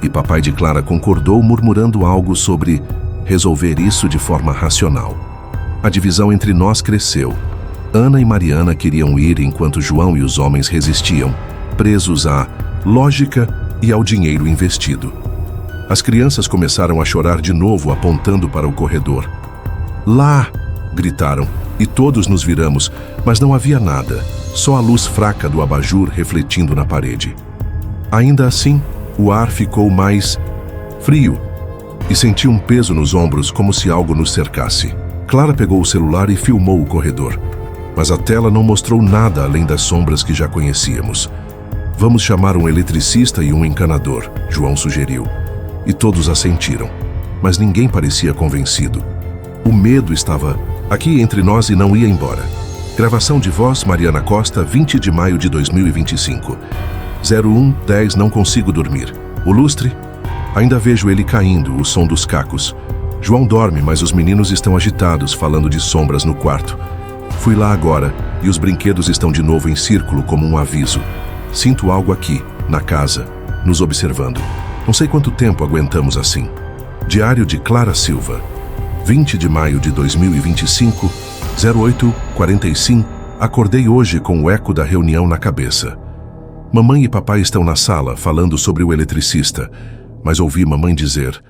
E papai de Clara concordou, murmurando algo sobre resolver isso de forma racional. A divisão entre nós cresceu. Ana e Mariana queriam ir enquanto João e os homens resistiam, presos à lógica e ao dinheiro investido. As crianças começaram a chorar de novo, apontando para o corredor. Lá! Gritaram, e todos nos viramos, mas não havia nada, só a luz fraca do abajur refletindo na parede. Ainda assim, o ar ficou mais frio, e senti um peso nos ombros como se algo nos cercasse. Clara pegou o celular e filmou o corredor, mas a tela não mostrou nada além das sombras que já conhecíamos. Vamos chamar um eletricista e um encanador, João sugeriu. E todos assentiram, mas ninguém parecia convencido. O medo estava aqui entre nós e não ia embora. Gravação de voz, Mariana Costa, 20 de maio de 2025. 01:10, não consigo dormir. O lustre? Ainda vejo ele caindo, o som dos cacos. João dorme, mas os meninos estão agitados, falando de sombras no quarto. Fui lá agora, e os brinquedos estão de novo em círculo como um aviso. Sinto algo aqui, na casa, nos observando. Não sei quanto tempo aguentamos assim. Diário de Clara Silva. 20 de maio de 2025, 08:45, acordei hoje com o eco da reunião na cabeça. Mamãe e papai estão na sala falando sobre o eletricista, mas ouvi mamãe dizer,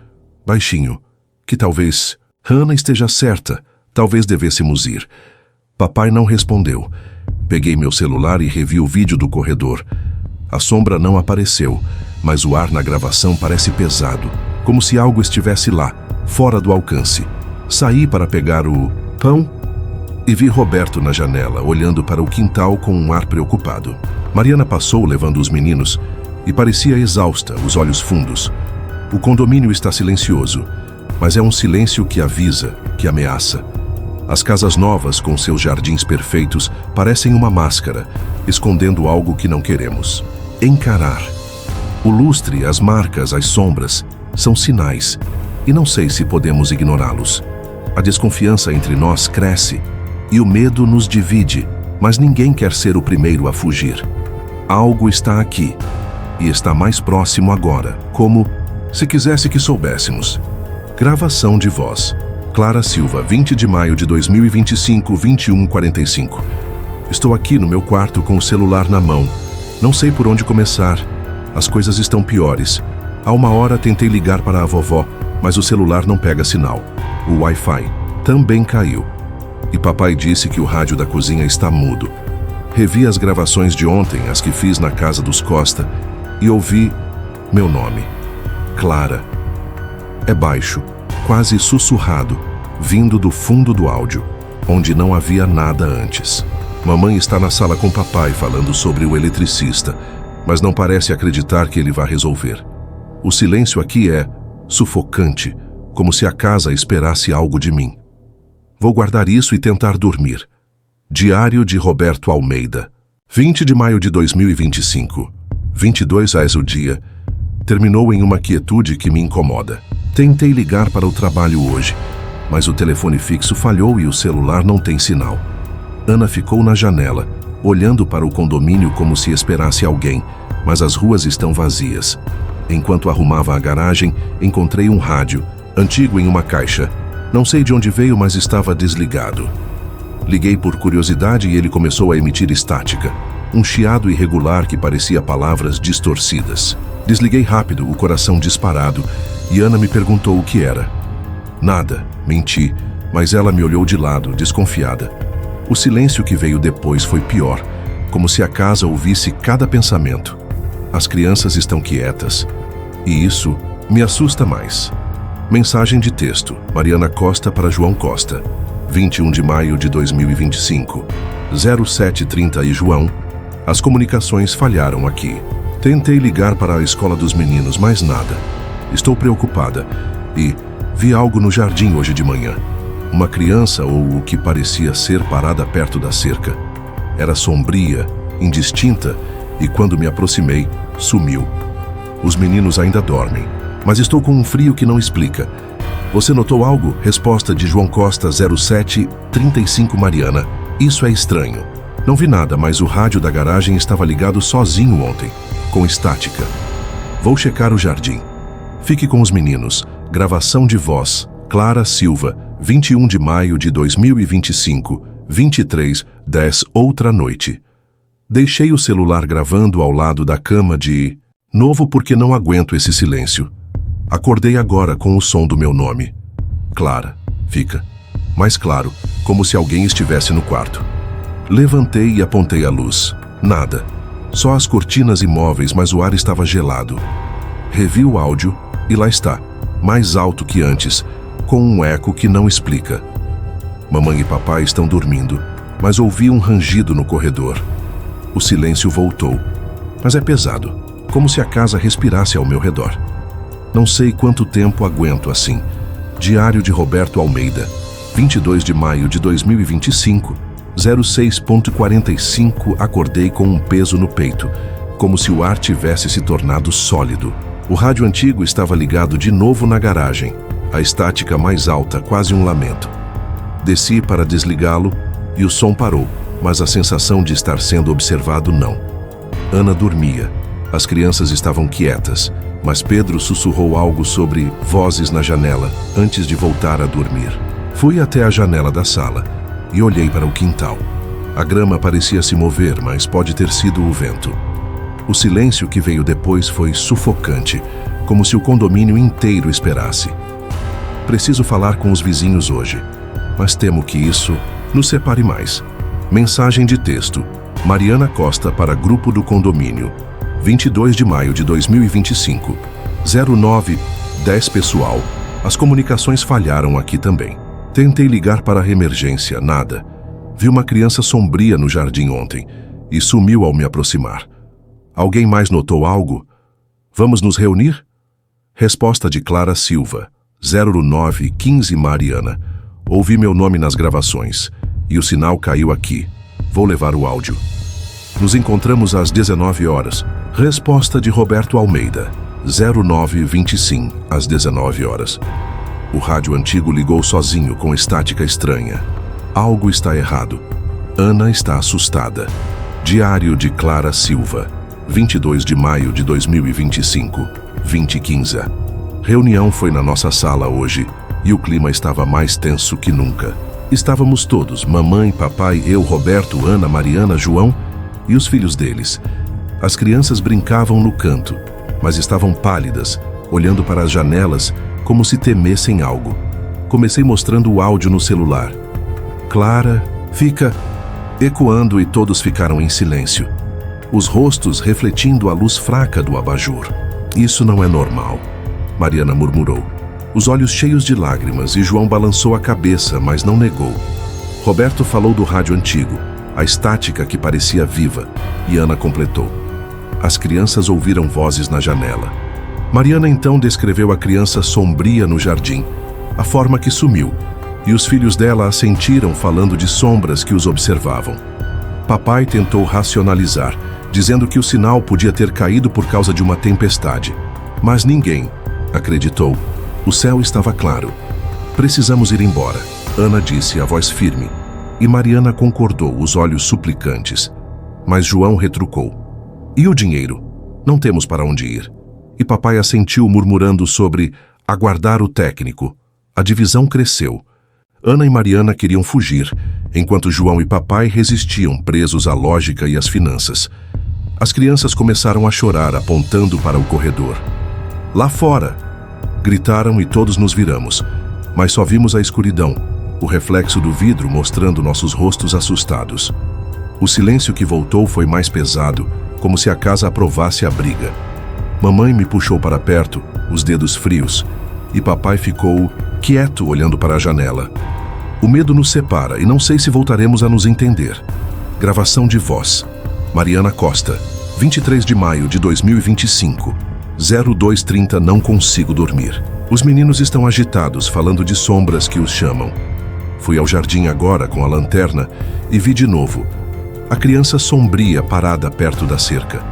baixinho, que talvez Hannah esteja certa, talvez devêssemos ir. Papai não respondeu. Peguei meu celular e revi o vídeo do corredor. A sombra não apareceu, mas o ar na gravação parece pesado, como se algo estivesse lá, fora do alcance. Saí para pegar o pão e vi Roberto na janela, olhando para o quintal com um ar preocupado. Mariana passou levando os meninos e parecia exausta, os olhos fundos. O condomínio está silencioso, mas é um silêncio que avisa, que ameaça. As casas novas, com seus jardins perfeitos, parecem uma máscara, escondendo algo que não queremos. Encarar. O lustre, as marcas, as sombras, são sinais, e não sei se podemos ignorá-los. A desconfiança entre nós cresce, e o medo nos divide, mas ninguém quer ser o primeiro a fugir. Algo está aqui, e está mais próximo agora, como se quisesse que soubéssemos. Gravação de voz. Clara Silva, 20 de maio de 2025, 21:45. Estou aqui no meu quarto com o celular na mão. Não sei por onde começar. As coisas estão piores. Há uma hora tentei ligar para a vovó, mas o celular não pega sinal. O Wi-Fi também caiu. E papai disse que o rádio da cozinha está mudo. Revi as gravações de ontem, as que fiz na casa dos Costa, e ouvi meu nome. Clara. É baixo, quase sussurrado, vindo do fundo do áudio, onde não havia nada antes. Mamãe está na sala com papai falando sobre o eletricista, mas não parece acreditar que ele vai resolver. O silêncio aqui é sufocante, como se a casa esperasse algo de mim. Vou guardar isso e tentar dormir. Diário de Roberto Almeida. 20 de maio de 2025. 22 horas o dia. Terminou em uma quietude que me incomoda. Tentei ligar para o trabalho hoje, mas o telefone fixo falhou e o celular não tem sinal. Ana ficou na janela, olhando para o condomínio como se esperasse alguém, mas as ruas estão vazias. Enquanto arrumava a garagem, encontrei um rádio, antigo em uma caixa. Não sei de onde veio, mas estava desligado. Liguei por curiosidade e ele começou a emitir estática, um chiado irregular que parecia palavras distorcidas. Desliguei rápido, o coração disparado, e Ana me perguntou o que era. Nada, menti, mas ela me olhou de lado, desconfiada. O silêncio que veio depois foi pior, como se a casa ouvisse cada pensamento. As crianças estão quietas, e isso me assusta mais. Mensagem de texto, Mariana Costa para João Costa, 21 de maio de 2025, 07h30 e João, as comunicações falharam aqui. Tentei ligar para a escola dos meninos, mas nada. Estou preocupada e vi algo no jardim hoje de manhã. Uma criança ou o que parecia ser parada perto da cerca. Era sombria, indistinta e quando me aproximei, sumiu. Os meninos ainda dormem, mas estou com um frio que não explica. Você notou algo? Resposta de João Costa 07:35 Mariana. Isso é estranho. Não vi nada, mas o rádio da garagem estava ligado sozinho ontem, com estática. Vou checar o jardim. Fique com os meninos. Gravação de voz. Clara Silva, 21 de maio de 2025, 23:10 outra noite. Deixei o celular gravando ao lado da cama de novo porque não aguento esse silêncio. Acordei agora com o som do meu nome. Clara. Fica. Mais claro, como se alguém estivesse no quarto. Levantei e apontei a luz. Nada. Só as cortinas imóveis, mas o ar estava gelado. Revi o áudio e lá está, mais alto que antes, com um eco que não explica. Mamãe e papai estão dormindo, mas ouvi um rangido no corredor. O silêncio voltou, mas é pesado, como se a casa respirasse ao meu redor. Não sei quanto tempo aguento assim. Diário de Roberto Almeida, 22 de maio de 2025, 06:45. Acordei com um peso no peito, como se o ar tivesse se tornado sólido. O rádio antigo estava ligado de novo na garagem, a estática mais alta, quase um lamento. Desci para desligá-lo e o som parou, mas a sensação de estar sendo observado não. Ana dormia. As crianças estavam quietas, mas Pedro sussurrou algo sobre vozes na janela antes de voltar a dormir. Fui até a janela da sala e olhei para o quintal. A grama parecia se mover, mas pode ter sido o vento. O silêncio que veio depois foi sufocante, como se o condomínio inteiro esperasse. Preciso falar com os vizinhos hoje, mas temo que isso nos separe mais. Mensagem de texto, Mariana Costa para grupo do condomínio, 22 de maio de 2025, 09:10 pessoal. As comunicações falharam aqui também. Tentei ligar para a emergência, nada. Vi uma criança sombria no jardim ontem e sumiu ao me aproximar. Alguém mais notou algo? Vamos nos reunir? Resposta de Clara Silva, 09:15 Mariana. Ouvi meu nome nas gravações e o sinal caiu aqui. Vou levar o áudio. Nos encontramos às 19 horas. Resposta de Roberto Almeida, 09:25 às 19 horas. O rádio antigo ligou sozinho com estática estranha. Algo está errado. Ana está assustada. Diário de Clara Silva, 22 de maio de 2025, 20:15. Reunião foi na nossa sala hoje e o clima estava mais tenso que nunca. Estávamos todos, mamãe, papai, eu, Roberto, Ana, Mariana, João e os filhos deles. As crianças brincavam no canto, mas estavam pálidas, olhando para as janelas como se temessem algo. Comecei mostrando o áudio no celular. Clara, fica ecoando e todos ficaram em silêncio. Os rostos refletindo a luz fraca do abajur. Isso não é normal, Mariana murmurou. Os olhos cheios de lágrimas e João balançou a cabeça, mas não negou. Roberto falou do rádio antigo, a estática que parecia viva, e Ana completou. As crianças ouviram vozes na janela. Mariana então descreveu a criança sombria no jardim, a forma que sumiu, e os filhos dela assentiram falando de sombras que os observavam. Papai tentou racionalizar, dizendo que o sinal podia ter caído por causa de uma tempestade, Mas ninguém acreditou. O céu estava claro. Precisamos ir embora, Ana disse, a voz firme. E Mariana concordou, os olhos suplicantes. Mas João retrucou. E o dinheiro? Não temos para onde ir. E papai assentiu, murmurando sobre aguardar o técnico. A divisão cresceu. Ana e Mariana queriam fugir, enquanto João e papai resistiam, presos à lógica e às finanças. As crianças começaram a chorar, apontando para o corredor. Lá fora! Gritaram e todos nos viramos, mas só vimos a escuridão, o reflexo do vidro mostrando nossos rostos assustados. O silêncio que voltou foi mais pesado, como se a casa aprovasse a briga. Mamãe me puxou para perto, os dedos frios, e papai ficou quieto olhando para a janela. O medo nos separa e não sei se voltaremos a nos entender. Gravação de voz. Mariana Costa, 23 de maio de 2025, 02:30. Não consigo dormir. Os meninos estão agitados, falando de sombras que os chamam. Fui ao jardim agora com a lanterna e vi de novo a criança sombria parada perto da cerca.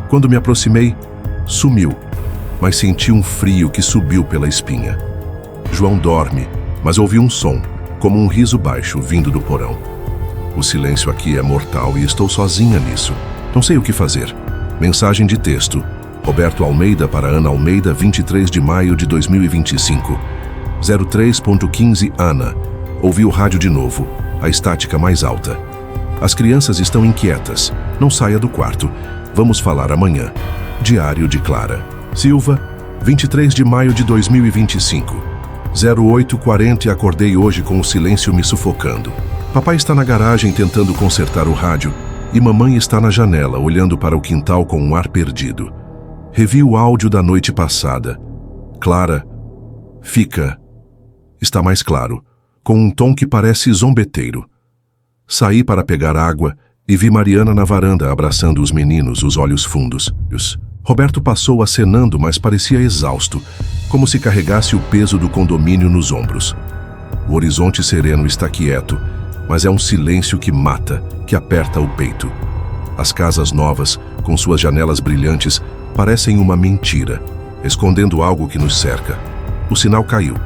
Quando me aproximei, sumiu, mas senti um frio que subiu pela espinha. João dorme, mas ouvi um som, como um riso baixo vindo do porão. O silêncio aqui é mortal e estou sozinha nisso. Não sei o que fazer. Mensagem de texto. Roberto Almeida para Ana Almeida, 23 de maio de 2025. 03:15. Ana. Ouvi o rádio de novo, a estática mais alta. As crianças estão inquietas. Não saia do quarto. Vamos falar amanhã. Diário de Clara Silva, 23 de maio de 2025. 08:40. Acordei hoje com o silêncio me sufocando. Papai está na garagem tentando consertar o rádio e mamãe está na janela olhando para o quintal com um ar perdido. Revi o áudio da noite passada. Clara, fica. Está mais claro, com um tom que parece zombeteiro. Saí para pegar água e vi Mariana na varanda abraçando os meninos, os olhos fundos. Roberto passou acenando, mas parecia exausto, como se carregasse o peso do condomínio nos ombros. O horizonte sereno está quieto, mas é um silêncio que mata, que aperta o peito. As casas novas, com suas janelas brilhantes, parecem uma mentira, escondendo algo que nos cerca. O sinal caiu.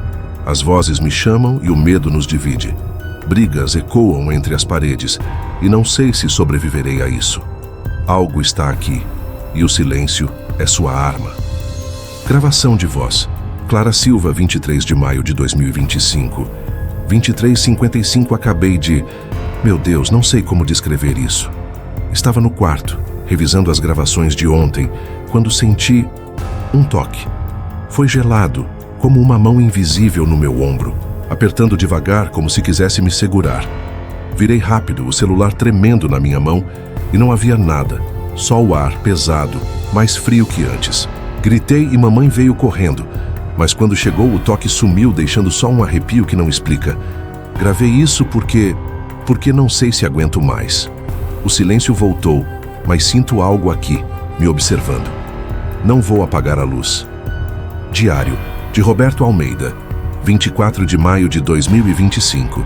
As vozes me chamam e o medo nos divide. Brigas ecoam entre as paredes, e não sei se sobreviverei a isso. Algo está aqui, e o silêncio é sua arma. Gravação de voz. Clara Silva, 23 de maio de 2025. 23:55. Acabei de... Meu Deus, não sei como descrever isso. Estava no quarto, revisando as gravações de ontem, quando senti um toque. Foi gelado, como uma mão invisível no meu ombro, apertando devagar como se quisesse me segurar. Virei rápido, o celular tremendo na minha mão, e não havia nada, só o ar pesado, mais frio que antes. Gritei e mamãe veio correndo, mas quando chegou o toque sumiu, deixando só um arrepio que não explica. Gravei isso porque não sei se aguento mais. O silêncio voltou, mas sinto algo aqui, me observando. Não vou apagar a luz. Diário de Roberto Almeida, 24 de maio de 2025.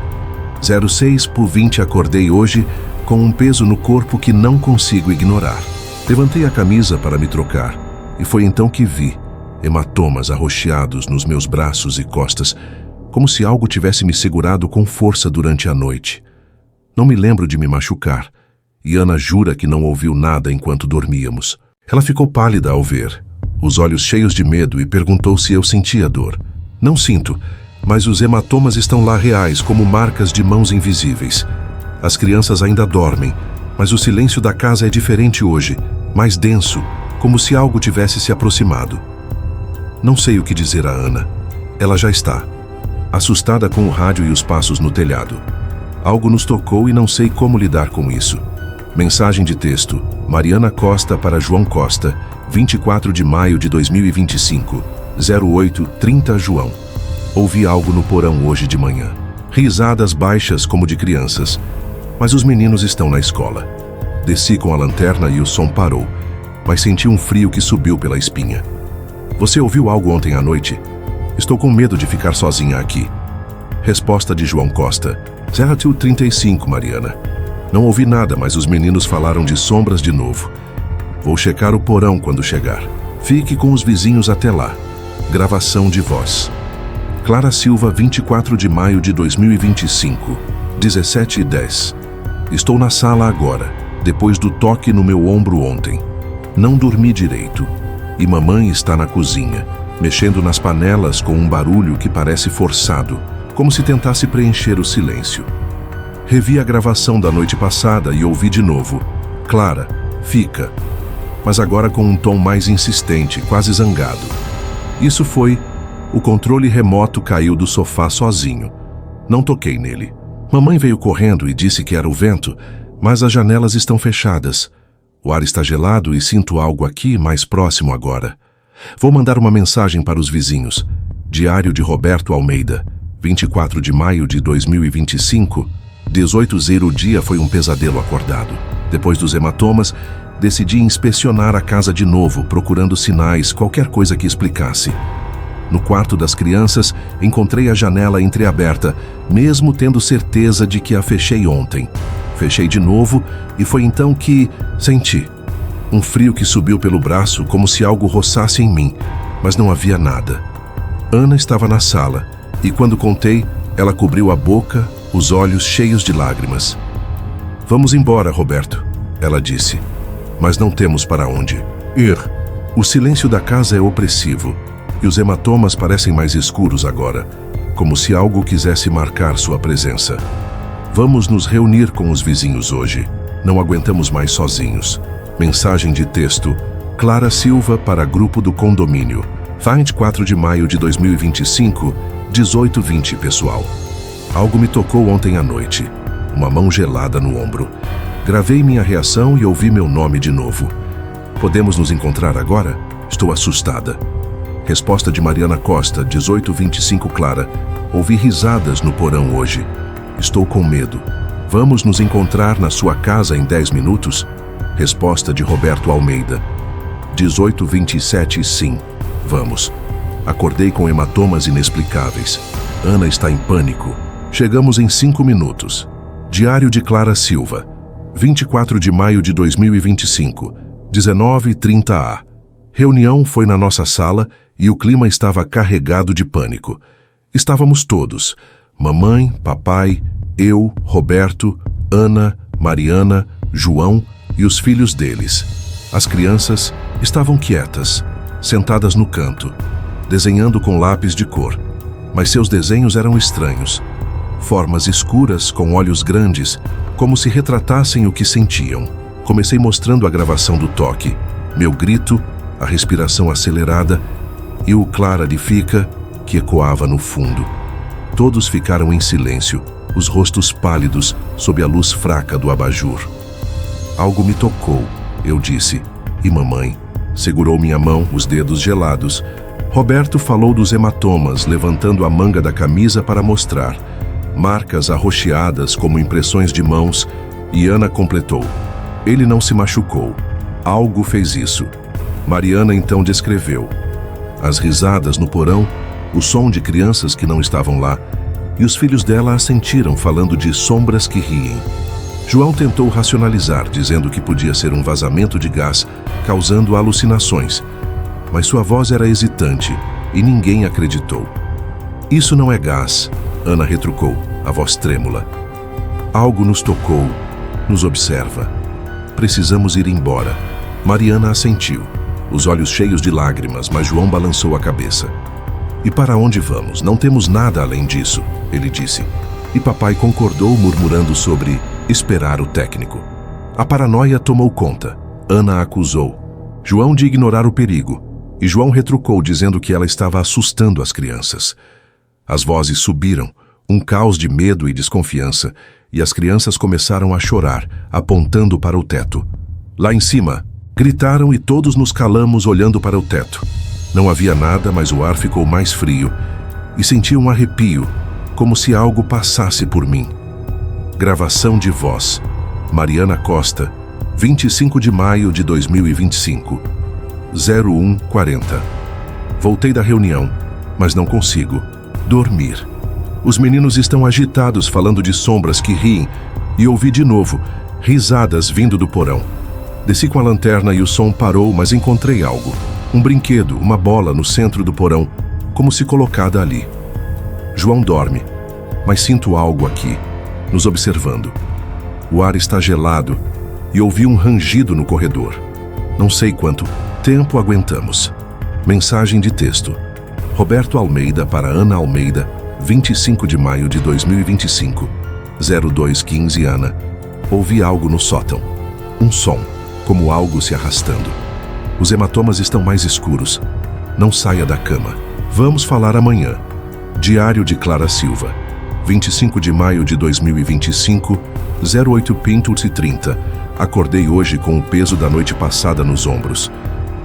06:20. Acordei hoje com um peso no corpo que não consigo ignorar. Levantei a camisa para me trocar, e foi então que vi hematomas arroxeados nos meus braços e costas, como se algo tivesse me segurado com força durante a noite. Não me lembro de me machucar, e Ana jura que não ouviu nada enquanto dormíamos. Ela ficou pálida ao ver, os olhos cheios de medo, e perguntou se eu sentia dor. Não sinto, mas os hematomas estão lá reais, como marcas de mãos invisíveis. As crianças ainda dormem, mas o silêncio da casa é diferente hoje, mais denso, como se algo tivesse se aproximado. Não sei o que dizer a Ana. Ela já está, assustada com o rádio e os passos no telhado. Algo nos tocou e não sei como lidar com isso. Mensagem de texto. Mariana Costa para João Costa, 24 de maio de 2025. 08:30. João. Ouvi algo no porão hoje de manhã. Risadas baixas como de crianças. Mas os meninos estão na escola. Desci com a lanterna e o som parou, mas senti um frio que subiu pela espinha. Você ouviu algo ontem à noite? Estou com medo de ficar sozinha aqui. Resposta de João Costa. 02:35. Mariana. Não ouvi nada, mas os meninos falaram de sombras de novo. Vou checar o porão quando chegar. Fique com os vizinhos até lá. Gravação de voz. Clara Silva, 24 de maio de 2025, 17h10. Estou na sala agora, depois do toque no meu ombro ontem. Não dormi direito. E mamãe está na cozinha, mexendo nas panelas com um barulho que parece forçado, como se tentasse preencher o silêncio. Revi a gravação da noite passada e ouvi de novo. Clara, fica. Mas agora com um tom mais insistente, quase zangado. Isso foi... O controle remoto caiu do sofá sozinho. Não toquei nele. Mamãe veio correndo e disse que era o vento, mas as janelas estão fechadas. O ar está gelado e sinto algo aqui mais próximo agora. Vou mandar uma mensagem para os vizinhos. Diário de Roberto Almeida, 24 de maio de 2025, 18h. O dia foi um pesadelo acordado. Depois dos hematomas, decidi inspecionar a casa de novo, procurando sinais, qualquer coisa que explicasse. No quarto das crianças, encontrei a janela entreaberta, mesmo tendo certeza de que a fechei ontem. Fechei de novo e foi então que senti um frio que subiu pelo braço, como se algo roçasse em mim, mas não havia nada. Ana estava na sala e quando contei, ela cobriu a boca, os olhos cheios de lágrimas. Vamos embora, Roberto, ela disse, mas não temos para onde ir. O silêncio da casa é opressivo e os hematomas parecem mais escuros agora, como se algo quisesse marcar sua presença. Vamos nos reunir com os vizinhos hoje. Não aguentamos mais sozinhos. Mensagem de texto. Clara Silva para grupo do condomínio. 24 de maio de 2025, 18h20, pessoal. Algo me tocou ontem à noite. Uma mão gelada no ombro. Gravei minha reação e ouvi meu nome de novo. Podemos nos encontrar agora? Estou assustada. Resposta de Mariana Costa, 18h25, Clara. Ouvi risadas no porão hoje. Estou com medo. Vamos nos encontrar na sua casa em 10 minutos? Resposta de Roberto Almeida. 18h27, sim. Vamos. Acordei com hematomas inexplicáveis. Ana está em pânico. Chegamos em 5 minutos. Diário de Clara Silva. 24 de maio de 2025, 19h30. Reunião foi na nossa sala e o clima estava carregado de pânico. Estávamos todos. Mamãe, papai, eu, Roberto, Ana, Mariana, João e os filhos deles. As crianças estavam quietas, sentadas no canto, desenhando com lápis de cor. Mas seus desenhos eram estranhos. Formas escuras com olhos grandes, como se retratassem o que sentiam. Comecei mostrando a gravação do toque, meu grito, a respiração acelerada e o Clara de fica que ecoava no fundo. Todos ficaram em silêncio, os rostos pálidos sob a luz fraca do abajur. Algo me tocou, eu disse, e mamãe segurou minha mão, os dedos gelados. Roberto falou dos hematomas, levantando a manga da camisa para mostrar. Marcas arroxeadas como impressões de mãos, e Ana completou. Ele não se machucou. Algo fez isso. Mariana então descreveu. As risadas no porão, o som de crianças que não estavam lá, e os filhos dela assentiram falando de sombras que riem. João tentou racionalizar, dizendo que podia ser um vazamento de gás, causando alucinações. Mas sua voz era hesitante, e ninguém acreditou. Isso não é gás, Ana retrucou, a voz trêmula. Algo nos tocou, nos observa. Precisamos ir embora. Mariana assentiu, os olhos cheios de lágrimas, mas João balançou a cabeça. E para onde vamos? Não temos nada além disso, ele disse. E papai concordou, murmurando sobre esperar o técnico. A paranoia tomou conta. Ana acusou João de ignorar o perigo, e João retrucou, dizendo que ela estava assustando as crianças. As vozes subiram, um caos de medo e desconfiança, e as crianças começaram a chorar, apontando para o teto. Lá em cima, gritaram e todos nos calamos olhando para o teto. Não havia nada, mas o ar ficou mais frio, e senti um arrepio, como se algo passasse por mim. Gravação de voz. Mariana Costa, 25 de maio de 2025, 01:40. Voltei da reunião, mas não consigo dormir. Os meninos estão agitados falando de sombras que riem e ouvi de novo risadas vindo do porão. Desci com a lanterna e o som parou, mas encontrei algo. Um brinquedo, uma bola no centro do porão, como se colocada ali. João dorme, mas sinto algo aqui, nos observando. O ar está gelado e ouvi um rangido no corredor. Não sei quanto tempo aguentamos. Mensagem de texto. Roberto Almeida para Ana Almeida, 25 de maio de 2025, 0215 Ana. Ouvi algo no sótão. Um som, como algo se arrastando. Os hematomas estão mais escuros. Não saia da cama. Vamos falar amanhã. Diário de Clara Silva, 25 de maio de 2025, 08h30. Acordei hoje com o peso da noite passada nos ombros.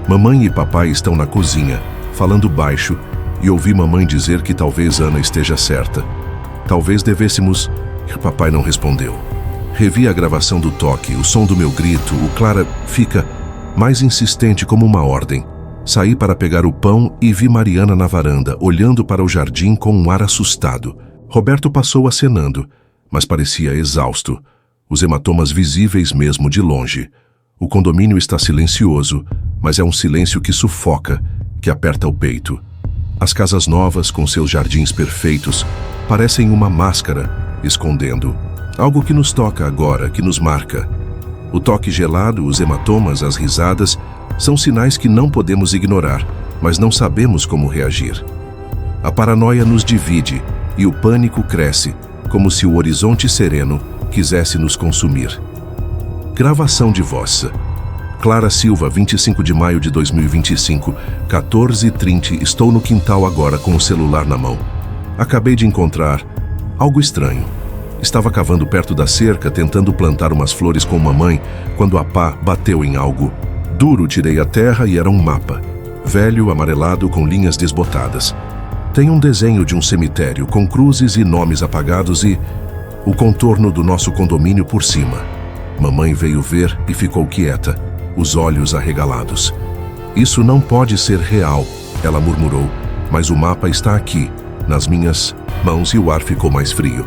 Mamãe e papai estão na cozinha, falando baixo, e ouvi mamãe dizer que talvez Ana esteja certa. Talvez devêssemos... Papai não respondeu. Revi a gravação do toque, o som do meu grito, o Clara fica mais insistente como uma ordem. Saí para pegar o pão e vi Mariana na varanda, olhando para o jardim com um ar assustado. Roberto passou acenando, mas parecia exausto. Os hematomas visíveis mesmo de longe. O condomínio está silencioso, mas é um silêncio que sufoca, que aperta o peito. As casas novas, com seus jardins perfeitos, parecem uma máscara, escondendo algo que nos toca agora, que nos marca. O toque gelado, os hematomas, as risadas, são sinais que não podemos ignorar, mas não sabemos como reagir. A paranoia nos divide e o pânico cresce, como se o horizonte sereno quisesse nos consumir. Gravação de voz. Clara Silva, 25 de maio de 2025, 14h30. Estou no quintal agora com o celular na mão. Acabei de encontrar algo estranho. Estava cavando perto da cerca, tentando plantar umas flores com mamãe, quando a pá bateu em algo. Duro, tirei a terra e era um mapa. Velho, amarelado, com linhas desbotadas. Tem um desenho de um cemitério, com cruzes e nomes apagados e... o contorno do nosso condomínio por cima. Mamãe veio ver e ficou quieta, os olhos arregalados. Isso não pode ser real, ela murmurou, mas o mapa está aqui, nas minhas mãos e o ar ficou mais frio.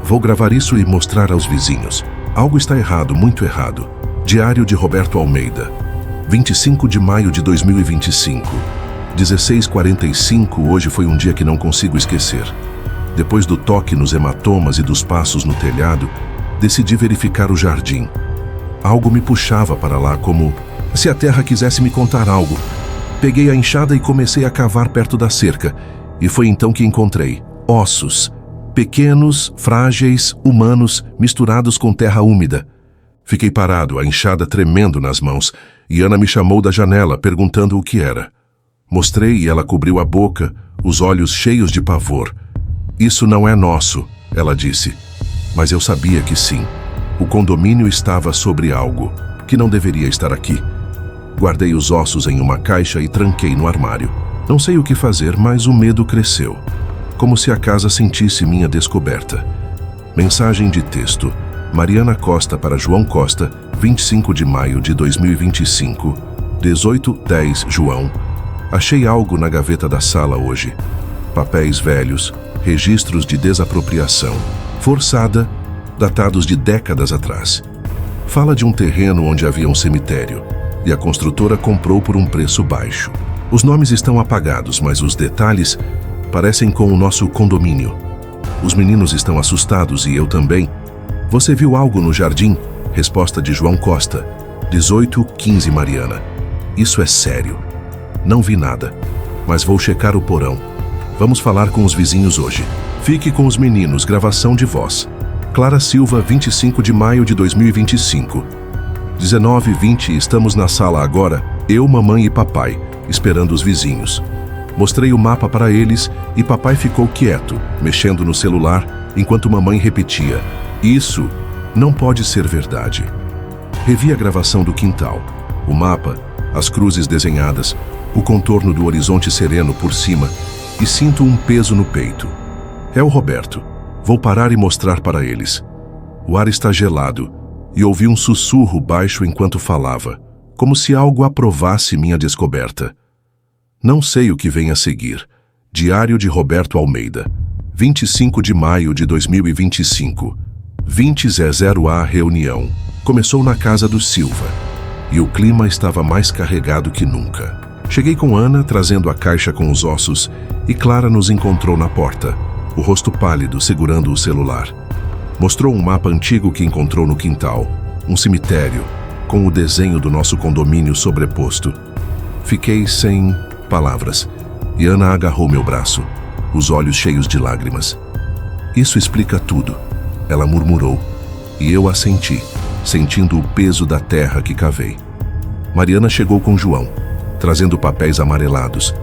Vou gravar isso e mostrar aos vizinhos. Algo está errado, muito errado. Diário de Roberto Almeida, 25 de maio de 2025, 16h45. Hoje foi um dia que não consigo esquecer. Depois do toque nos hematomas e dos passos no telhado, decidi verificar o jardim. Algo me puxava para lá, como se a terra quisesse me contar algo. Peguei a enxada e comecei a cavar perto da cerca, e foi então que encontrei ossos, pequenos, frágeis, humanos, misturados com terra úmida. Fiquei parado, a enxada tremendo nas mãos, e Ana me chamou da janela, perguntando o que era. Mostrei e ela cobriu a boca, os olhos cheios de pavor. Isso não é nosso, ela disse. Mas eu sabia que sim. O condomínio estava sobre algo, que não deveria estar aqui. Guardei os ossos em uma caixa e tranquei no armário. Não sei o que fazer, mas o medo cresceu. Como se a casa sentisse minha descoberta. Mensagem de texto. Mariana Costa para João Costa, 25 de maio de 2025, 18h10. João, achei algo na gaveta da sala hoje. Papéis velhos, registros de desapropriação forçada, datados de décadas atrás. Fala de um terreno onde havia um cemitério, e a construtora comprou por um preço baixo. Os nomes estão apagados, mas os detalhes parecem com o nosso condomínio. Os meninos estão assustados e eu também. Você viu algo no jardim? Resposta de João Costa, 18h15. Mariana, isso é sério. Não vi nada, mas vou checar o porão. Vamos falar com os vizinhos hoje. Fique com os meninos. Gravação de voz. Clara Silva, 25 de maio de 2025. 19h20. Estamos na sala agora, eu, mamãe e papai, esperando os vizinhos. Mostrei o mapa para eles e papai ficou quieto, mexendo no celular, enquanto mamãe repetia: isso não pode ser verdade. Revi a gravação do quintal, o mapa, as cruzes desenhadas, o contorno do horizonte sereno por cima, e sinto um peso no peito. É o Roberto. Vou parar e mostrar para eles. O ar está gelado, e ouvi um sussurro baixo enquanto falava, como se algo aprovasse minha descoberta. Não sei o que vem a seguir. Diário de Roberto Almeida, 25 de maio de 2025, 20h00. A reunião começou na casa dos Silva, e o clima estava mais carregado que nunca. Cheguei com Ana, trazendo a caixa com os ossos, e Clara nos encontrou na porta, o rosto pálido, segurando o celular. Mostrou um mapa antigo que encontrou no quintal, um cemitério, com o desenho do nosso condomínio sobreposto. Fiquei sem palavras, e Ana agarrou meu braço, os olhos cheios de lágrimas. Isso explica tudo, ela murmurou, e eu assenti, sentindo o peso da terra que cavei. Mariana chegou com João, trazendo papéis amarelados,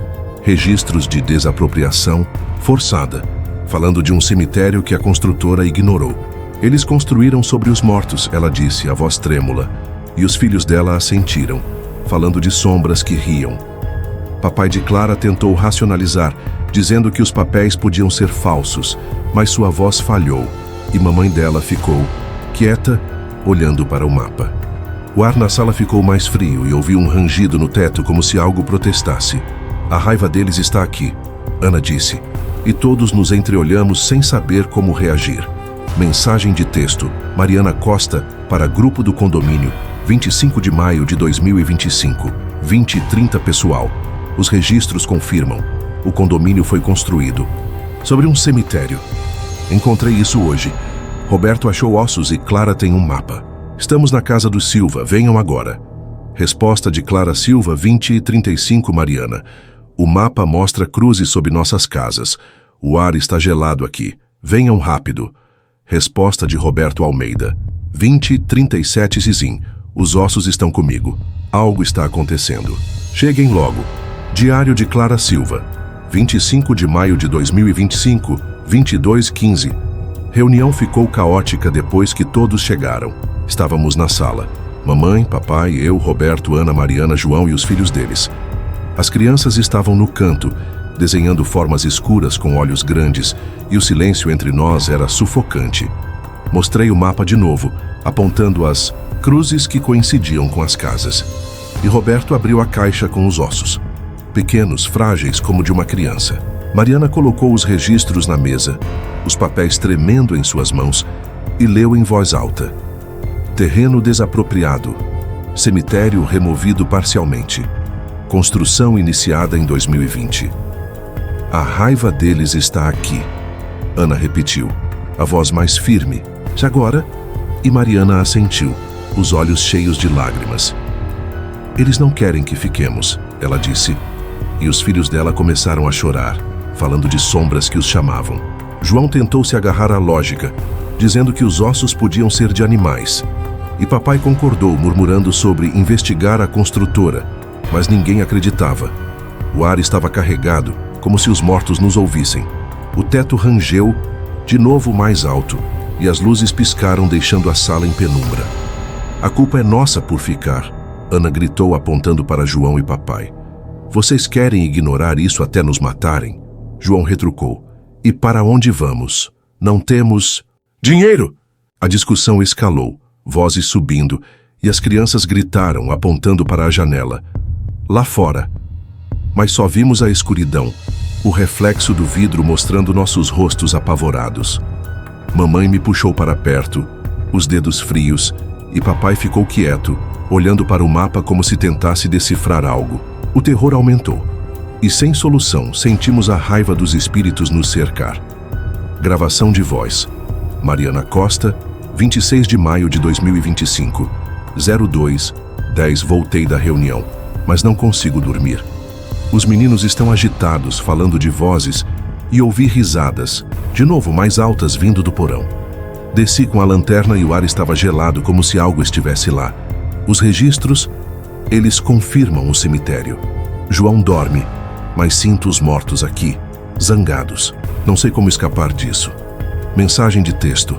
registros de desapropriação forçada, falando de um cemitério que a construtora ignorou. Eles construíram sobre os mortos, ela disse, a voz trêmula, e os filhos dela assentiram, falando de sombras que riam. Papai de Clara tentou racionalizar, dizendo que os papéis podiam ser falsos, mas sua voz falhou, e mamãe dela ficou quieta, olhando para o mapa. O ar na sala ficou mais frio e ouvi um rangido no teto como se algo protestasse. A raiva deles está aqui, Ana disse, e todos nos entreolhamos sem saber como reagir. Mensagem de texto, Mariana Costa, para grupo do condomínio, 25 de maio de 2025, 20h30 pessoal. Os registros confirmam. O condomínio foi construído sobre um cemitério. Encontrei isso hoje. Roberto achou ossos e Clara tem um mapa. Estamos na casa do Silva, venham agora. Resposta de Clara Silva, 20h35 Mariana. O mapa mostra cruzes sob nossas casas. O ar está gelado aqui. Venham rápido. Resposta de Roberto Almeida, 20h37 Zizim. Os ossos estão comigo. Algo está acontecendo. Cheguem logo. Diário de Clara Silva, 25 de maio de 2025, 22h15. Reunião ficou caótica depois que todos chegaram. Estávamos na sala. Mamãe, papai, eu, Roberto, Ana, Mariana, João e os filhos deles. As crianças estavam no canto, desenhando formas escuras com olhos grandes, e o silêncio entre nós era sufocante. Mostrei o mapa de novo, apontando as cruzes que coincidiam com as casas. E Roberto abriu a caixa com os ossos. Pequenos, frágeis como de uma criança. Mariana colocou os registros na mesa, os papéis tremendo em suas mãos, e leu em voz alta. Terreno desapropriado. Cemitério removido parcialmente. Construção iniciada em 2020. A raiva deles está aqui. Ana repetiu, a voz mais firme. E agora? E Mariana assentiu, os olhos cheios de lágrimas. Eles não querem que fiquemos, ela disse. E os filhos dela começaram a chorar, falando de sombras que os chamavam. João tentou se agarrar à lógica, dizendo que os ossos podiam ser de animais. E papai concordou, murmurando sobre investigar a construtora, mas ninguém acreditava. O ar estava carregado, como se os mortos nos ouvissem. O teto rangeu, de novo mais alto, e as luzes piscaram, deixando a sala em penumbra. A culpa é nossa por ficar, Ana gritou apontando para João e papai. Vocês querem ignorar isso até nos matarem? João retrucou. E para onde vamos? Não temos dinheiro! A discussão escalou, vozes subindo, e as crianças gritaram, apontando para a janela. Lá fora. Mas só vimos a escuridão, o reflexo do vidro mostrando nossos rostos apavorados. Mamãe me puxou para perto, os dedos frios, e papai ficou quieto, olhando para o mapa como se tentasse decifrar algo. O terror aumentou, e sem solução sentimos a raiva dos espíritos nos cercar. Gravação de voz. Mariana Costa, 26 de maio de 2025, 02:10 Voltei da reunião, mas não consigo dormir. Os meninos estão agitados, falando de vozes, e ouvi risadas, de novo mais altas vindo do porão. Desci com a lanterna e o ar estava gelado como se algo estivesse lá. Os registros, eles confirmam o cemitério. João dorme, mas sinto os mortos aqui, zangados. Não sei como escapar disso. Mensagem de texto.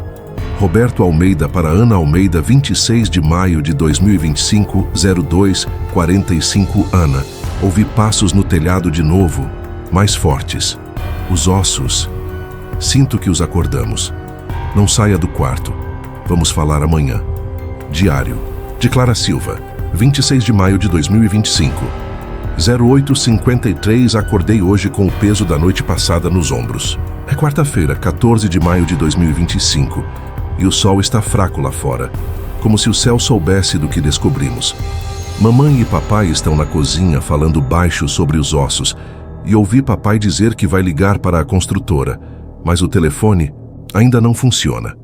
Roberto Almeida para Ana Almeida, 26 de maio de 2025, 02:45 Ana. Ouvi passos no telhado de novo, mais fortes. Os ossos. Sinto que os acordamos. Não saia do quarto. Vamos falar amanhã. Diário. De Clara Silva, 26 de maio de 2025. 08:53 Acordei hoje com o peso da noite passada nos ombros. É quarta-feira, 14 de maio de 2025, e o sol está fraco lá fora, como se o céu soubesse do que descobrimos. Mamãe e papai estão na cozinha falando baixo sobre os ossos e ouvi papai dizer que vai ligar para a construtora, mas o telefone ainda não funciona.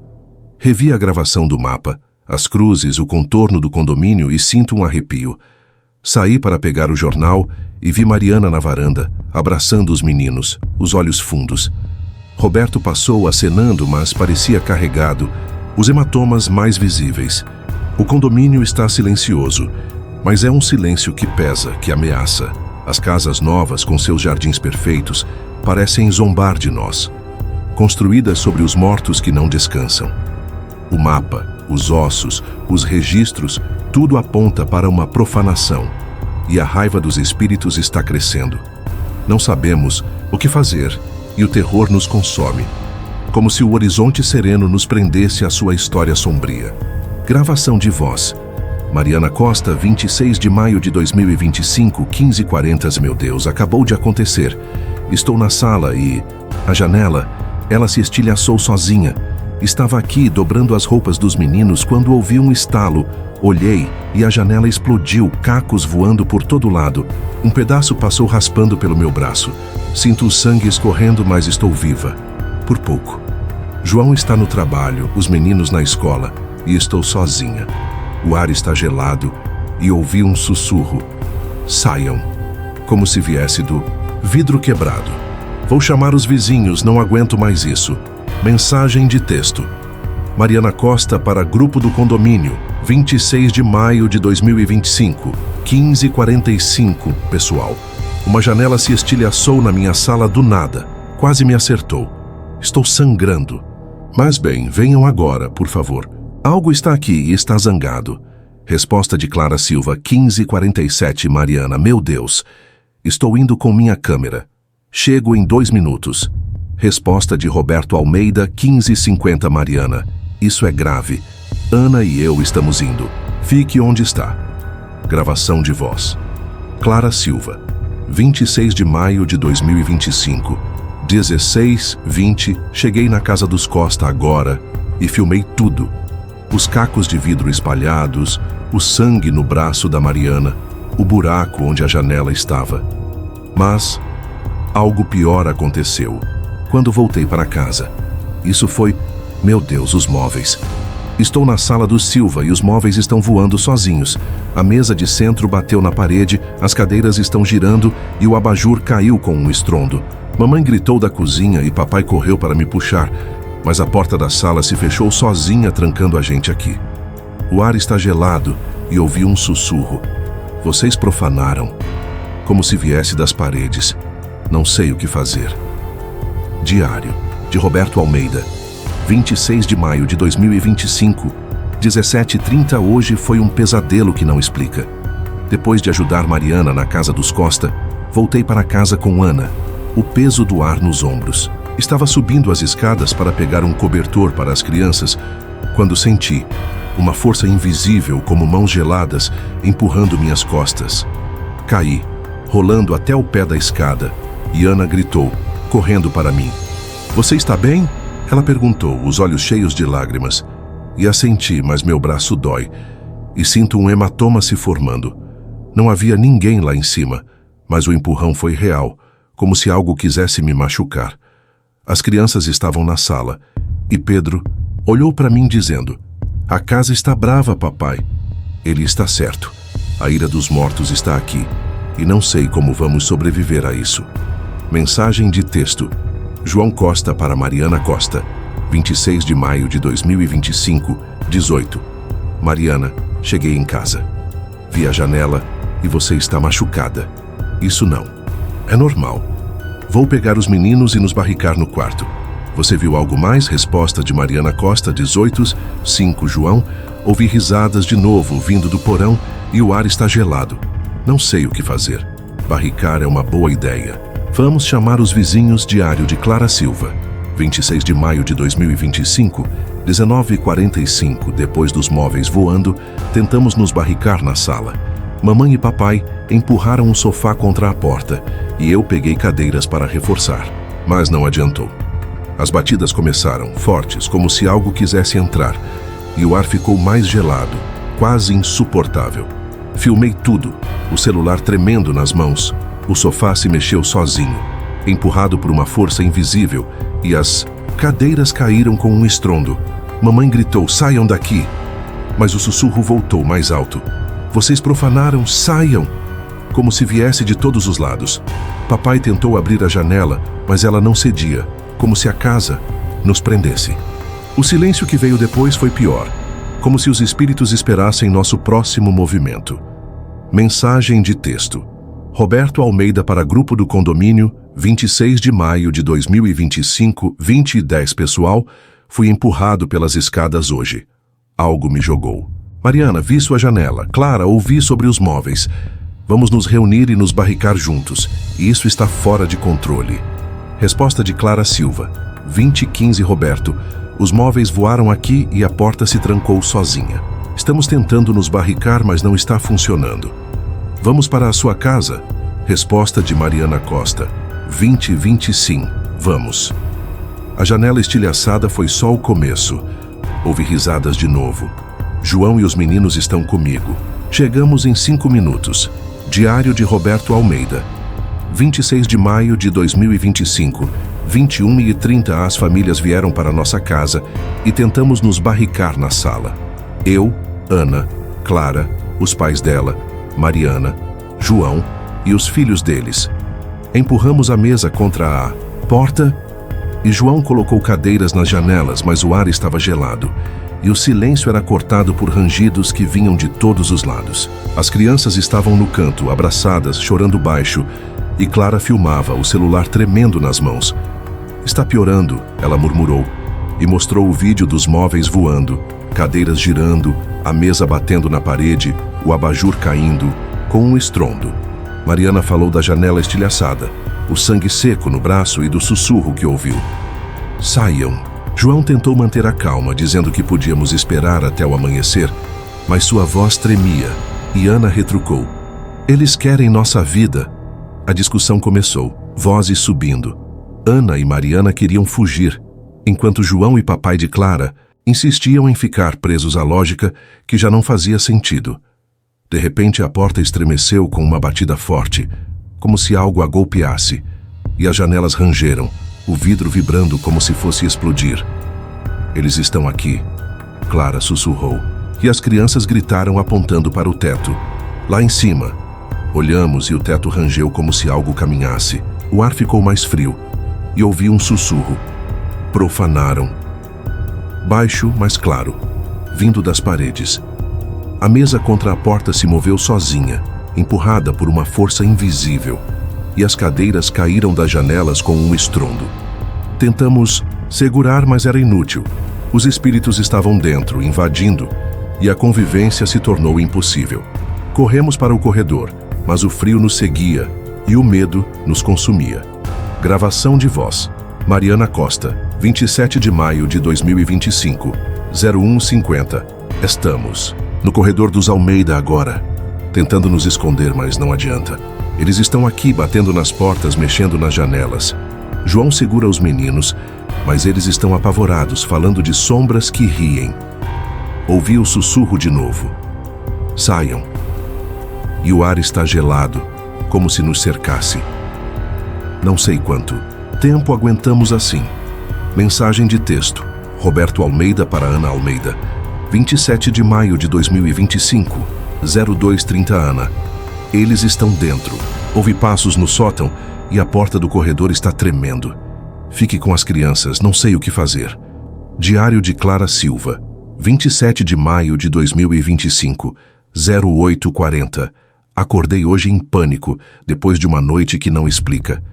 Revi a gravação do mapa, as cruzes, o contorno do condomínio e sinto um arrepio. Saí para pegar o jornal e vi Mariana na varanda, abraçando os meninos, os olhos fundos. Roberto passou acenando, mas parecia carregado, os hematomas mais visíveis. O condomínio está silencioso, mas é um silêncio que pesa, que ameaça. As casas novas, com seus jardins perfeitos, parecem zombar de nós, construídas sobre os mortos que não descansam. O mapa, os ossos, os registros, tudo aponta para uma profanação, e a raiva dos espíritos está crescendo. Não sabemos o que fazer, e o terror nos consome, como se o horizonte sereno nos prendesse à sua história sombria. Gravação de voz. Mariana Costa, 26 de maio de 2025, 15h40. Meu Deus, acabou de acontecer. Estou na sala e... a janela, ela se estilhaçou sozinha. Estava aqui, dobrando as roupas dos meninos, quando ouvi um estalo. Olhei e a janela explodiu, cacos voando por todo lado. Um pedaço passou raspando pelo meu braço. Sinto o sangue escorrendo, mas estou viva. Por pouco. João está no trabalho, os meninos na escola, e estou sozinha. O ar está gelado e ouvi um sussurro. Saiam. Como se viesse do vidro quebrado. Vou chamar os vizinhos, não aguento mais isso. Mensagem de texto. Mariana Costa para grupo do condomínio, 26 de maio de 2025, 15h45, pessoal. Uma janela se estilhaçou na minha sala do nada. Quase me acertou. Estou sangrando. Mas bem, venham agora, por favor. Algo está aqui e está zangado. Resposta de Clara Silva, 15h47, Mariana. Meu Deus. Estou indo com minha câmera. Chego em 2 minutos. Resposta de Roberto Almeida, 15h50, Mariana. Isso é grave. Ana e eu estamos indo. Fique onde está. Gravação de voz. Clara Silva, 26 de maio de 2025, 16h20, cheguei na casa dos Costa agora e filmei tudo. Os cacos de vidro espalhados, o sangue no braço da Mariana, o buraco onde a janela estava. Mas algo pior aconteceu quando voltei para casa. Isso foi... Meu Deus, os móveis. Estou na sala do Silva e os móveis estão voando sozinhos. A mesa de centro bateu na parede, as cadeiras estão girando e o abajur caiu com um estrondo. Mamãe gritou da cozinha e papai correu para me puxar, mas a porta da sala se fechou sozinha, trancando a gente aqui. O ar está gelado e ouvi um sussurro. Vocês profanaram, como se viesse das paredes. Não sei o que fazer. Diário, de Roberto Almeida, 26 de maio de 2025, 17h30. Hoje foi um pesadelo que não explica. Depois de ajudar Mariana na casa dos Costa, voltei para casa com Ana, o peso do ar nos ombros. Estava subindo as escadas para pegar um cobertor para as crianças, quando senti uma força invisível como mãos geladas empurrando minhas costas. Caí, rolando até o pé da escada, e Ana gritou, correndo para mim. Você está bem? Ela perguntou, os olhos cheios de lágrimas. E assenti, mas meu braço dói, e sinto um hematoma se formando. Não havia ninguém lá em cima, mas o empurrão foi real, como se algo quisesse me machucar. As crianças estavam na sala, e Pedro olhou para mim dizendo, a casa está brava, papai. Ele está certo. A ira dos mortos está aqui, e não sei como vamos sobreviver a isso. Mensagem de texto. João Costa para Mariana Costa, 26 de maio de 2025, 18. Mariana, cheguei em casa. Vi a janela e você está machucada. Isso não. É normal. Vou pegar os meninos e nos barricar no quarto. Você viu algo mais? Resposta de Mariana Costa, 18, 5. João, ouvi risadas de novo vindo do porão e o ar está gelado. Não sei o que fazer. Barricar é uma boa ideia. Vamos chamar os vizinhos. Diário de Clara Silva, 26 de maio de 2025, 19h45. Depois dos móveis voando, tentamos nos barricar na sala. Mamãe e papai empurraram um sofá contra a porta e eu peguei cadeiras para reforçar, mas não adiantou. As batidas começaram, fortes, como se algo quisesse entrar, e o ar ficou mais gelado, quase insuportável. Filmei tudo, o celular tremendo nas mãos. O sofá se mexeu sozinho, empurrado por uma força invisível, e as cadeiras caíram com um estrondo. Mamãe gritou: "Saiam daqui!" Mas o sussurro voltou mais alto: "Vocês profanaram, saiam!" Como se viesse de todos os lados. Papai tentou abrir a janela, mas ela não cedia, como se a casa nos prendesse. O silêncio que veio depois foi pior, como se os espíritos esperassem nosso próximo movimento. Mensagem de texto. Roberto Almeida para grupo do condomínio, 26 de maio de 2025, 20:10. Pessoal, fui empurrado pelas escadas hoje. Algo me jogou. Mariana, vi sua janela. Clara, ouvi sobre os móveis. Vamos nos reunir e nos barricar juntos. Isso está fora de controle. Resposta de Clara Silva. 20:15. Roberto, os móveis voaram aqui e a porta se trancou sozinha. Estamos tentando nos barricar, mas não está funcionando. Vamos para a sua casa? Resposta de Mariana Costa. 20:20. Sim, vamos. A janela estilhaçada foi só o começo. Houve risadas de novo. João e os meninos estão comigo. Chegamos em 5 minutos. Diário de Roberto Almeida. 26 de maio de 2025, 21:30. As famílias vieram para nossa casa e tentamos nos barricar na sala. Eu, Ana, Clara, os pais dela, Mariana, João e os filhos deles. Empurramos a mesa contra a porta e João colocou cadeiras nas janelas, mas o ar estava gelado e o silêncio era cortado por rangidos que vinham de todos os lados. As crianças estavam no canto, abraçadas, chorando baixo, e Clara filmava, o celular tremendo nas mãos. "Está piorando", ela murmurou, e mostrou o vídeo dos móveis voando, cadeiras girando, a mesa batendo na parede, o abajur caindo, com um estrondo. Mariana falou da janela estilhaçada, o sangue seco no braço e do sussurro que ouviu. "Saiam." João tentou manter a calma, dizendo que podíamos esperar até o amanhecer, mas sua voz tremia, e Ana retrucou: "Eles querem nossa vida." A discussão começou, vozes subindo. Ana e Mariana queriam fugir, enquanto João e papai de Clara insistiam em ficar presos à lógica que já não fazia sentido. De repente a porta estremeceu com uma batida forte, como se algo a golpeasse, e as janelas rangeram, o vidro vibrando como se fosse explodir. "Eles estão aqui", Clara sussurrou, e as crianças gritaram apontando para o teto. Lá em cima, olhamos e o teto rangeu como se algo caminhasse. O ar ficou mais frio, e ouvi um sussurro. "Profanaram." Baixo, mas claro, vindo das paredes. A mesa contra a porta se moveu sozinha, empurrada por uma força invisível, e as cadeiras caíram das janelas com um estrondo. Tentamos segurar, mas era inútil. Os espíritos estavam dentro, invadindo, e a convivência se tornou impossível. Corremos para o corredor, mas o frio nos seguia e o medo nos consumia. Gravação de voz. Mariana Costa, 27 de maio de 2025, 01:50. Estamos no corredor dos Almeida agora, tentando nos esconder, mas não adianta. Eles estão aqui batendo nas portas, mexendo nas janelas. João segura os meninos, mas eles estão apavorados, falando de sombras que riem. Ouvi o sussurro de novo. "Saiam." E o ar está gelado, como se nos cercasse. Não sei quanto tempo aguentamos assim. Mensagem de texto. Roberto Almeida para Ana Almeida. 27 de maio de 2025, 02:30. Ana. Eles estão dentro. Ouvi passos no sótão e a porta do corredor está tremendo. Fique com as crianças, não sei o que fazer. Diário de Clara Silva. 27 de maio de 2025, 08:40. Acordei hoje em pânico, depois de uma noite que não explica.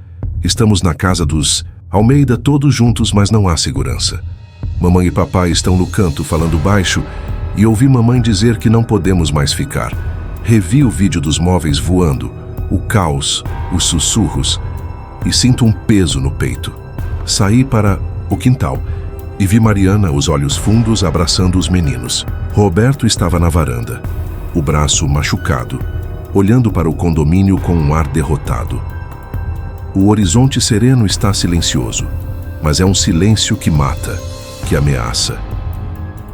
Estamos na casa dos Almeida todos juntos, mas não há segurança. Mamãe e papai estão no canto falando baixo e ouvi mamãe dizer que não podemos mais ficar. Revi o vídeo dos móveis voando, o caos, os sussurros, e sinto um peso no peito. Saí para o quintal e vi Mariana, os olhos fundos, abraçando os meninos. Roberto estava na varanda, o braço machucado, olhando para o condomínio com um ar derrotado. O horizonte sereno está silencioso, mas é um silêncio que mata, que ameaça.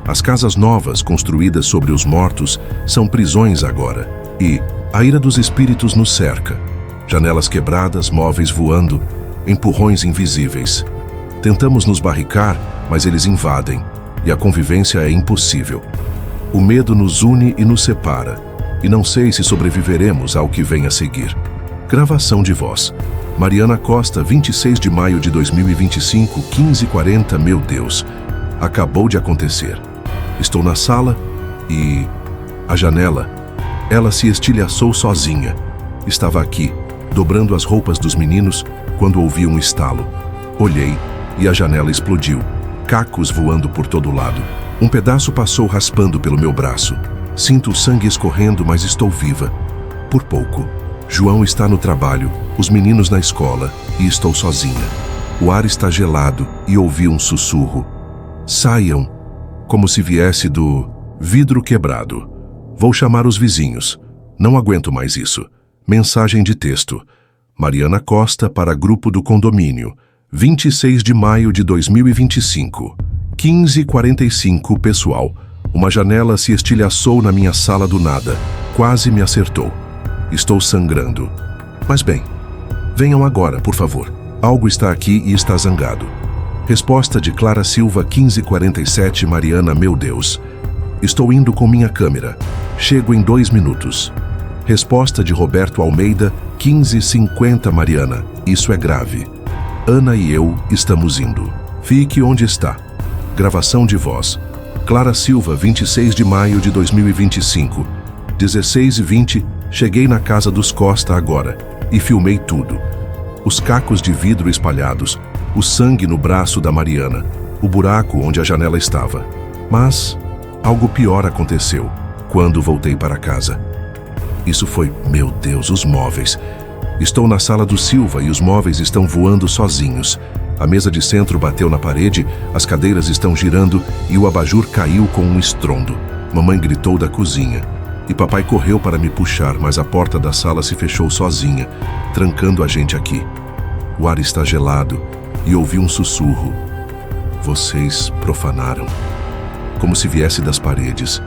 As casas novas construídas sobre os mortos são prisões agora, E a ira dos espíritos nos cerca. Janelas quebradas, móveis voando, empurrões invisíveis. Tentamos nos barricar, mas eles invadem, e a convivência é impossível. O medo nos une e nos separa, e não sei se sobreviveremos ao que vem a seguir. Gravação de voz. Mariana Costa, 26 de maio de 2025, 15h40. Meu Deus, acabou de acontecer. Estou na sala e... a janela, ela se estilhaçou sozinha. Estava aqui, dobrando as roupas dos meninos, quando ouvi um estalo. Olhei e a janela explodiu, cacos voando por todo lado. Um pedaço passou raspando pelo meu braço. Sinto o sangue escorrendo, mas estou viva. Por pouco. João está no trabalho, os meninos na escola, e estou sozinha. O ar está gelado e ouvi um sussurro. Saiam, como se viesse do vidro quebrado. Vou chamar os vizinhos. Não aguento mais isso. Mensagem de texto. Mariana Costa para grupo do condomínio. 26 de maio de 2025. 15h45, pessoal. Uma janela se estilhaçou na minha sala do nada. Quase me acertou. Estou sangrando. Mas bem, venham agora, por favor. Algo está aqui e está zangado. Resposta de Clara Silva, 15h47. Mariana, meu Deus. Estou indo com minha câmera. Chego em 2 minutos. Resposta de Roberto Almeida, 15h50. Mariana, isso é grave. Ana e eu estamos indo. Fique onde está. Gravação de voz. Clara Silva, 26 de maio de 2025. 16h20, cheguei na casa dos Costa agora e filmei tudo. Os cacos de vidro espalhados, o sangue no braço da Mariana, o buraco onde a janela estava. Mas algo pior aconteceu quando voltei para casa. Isso foi, meu Deus, os móveis. Estou na sala do Silva e os móveis estão voando sozinhos. A mesa de centro bateu na parede, as cadeiras estão girando e o abajur caiu com um estrondo. Mamãe gritou da cozinha. E papai correu para me puxar, mas a porta da sala se fechou sozinha, trancando a gente aqui. O ar está gelado e ouvi um sussurro. Vocês profanaram. Como se viesse das paredes.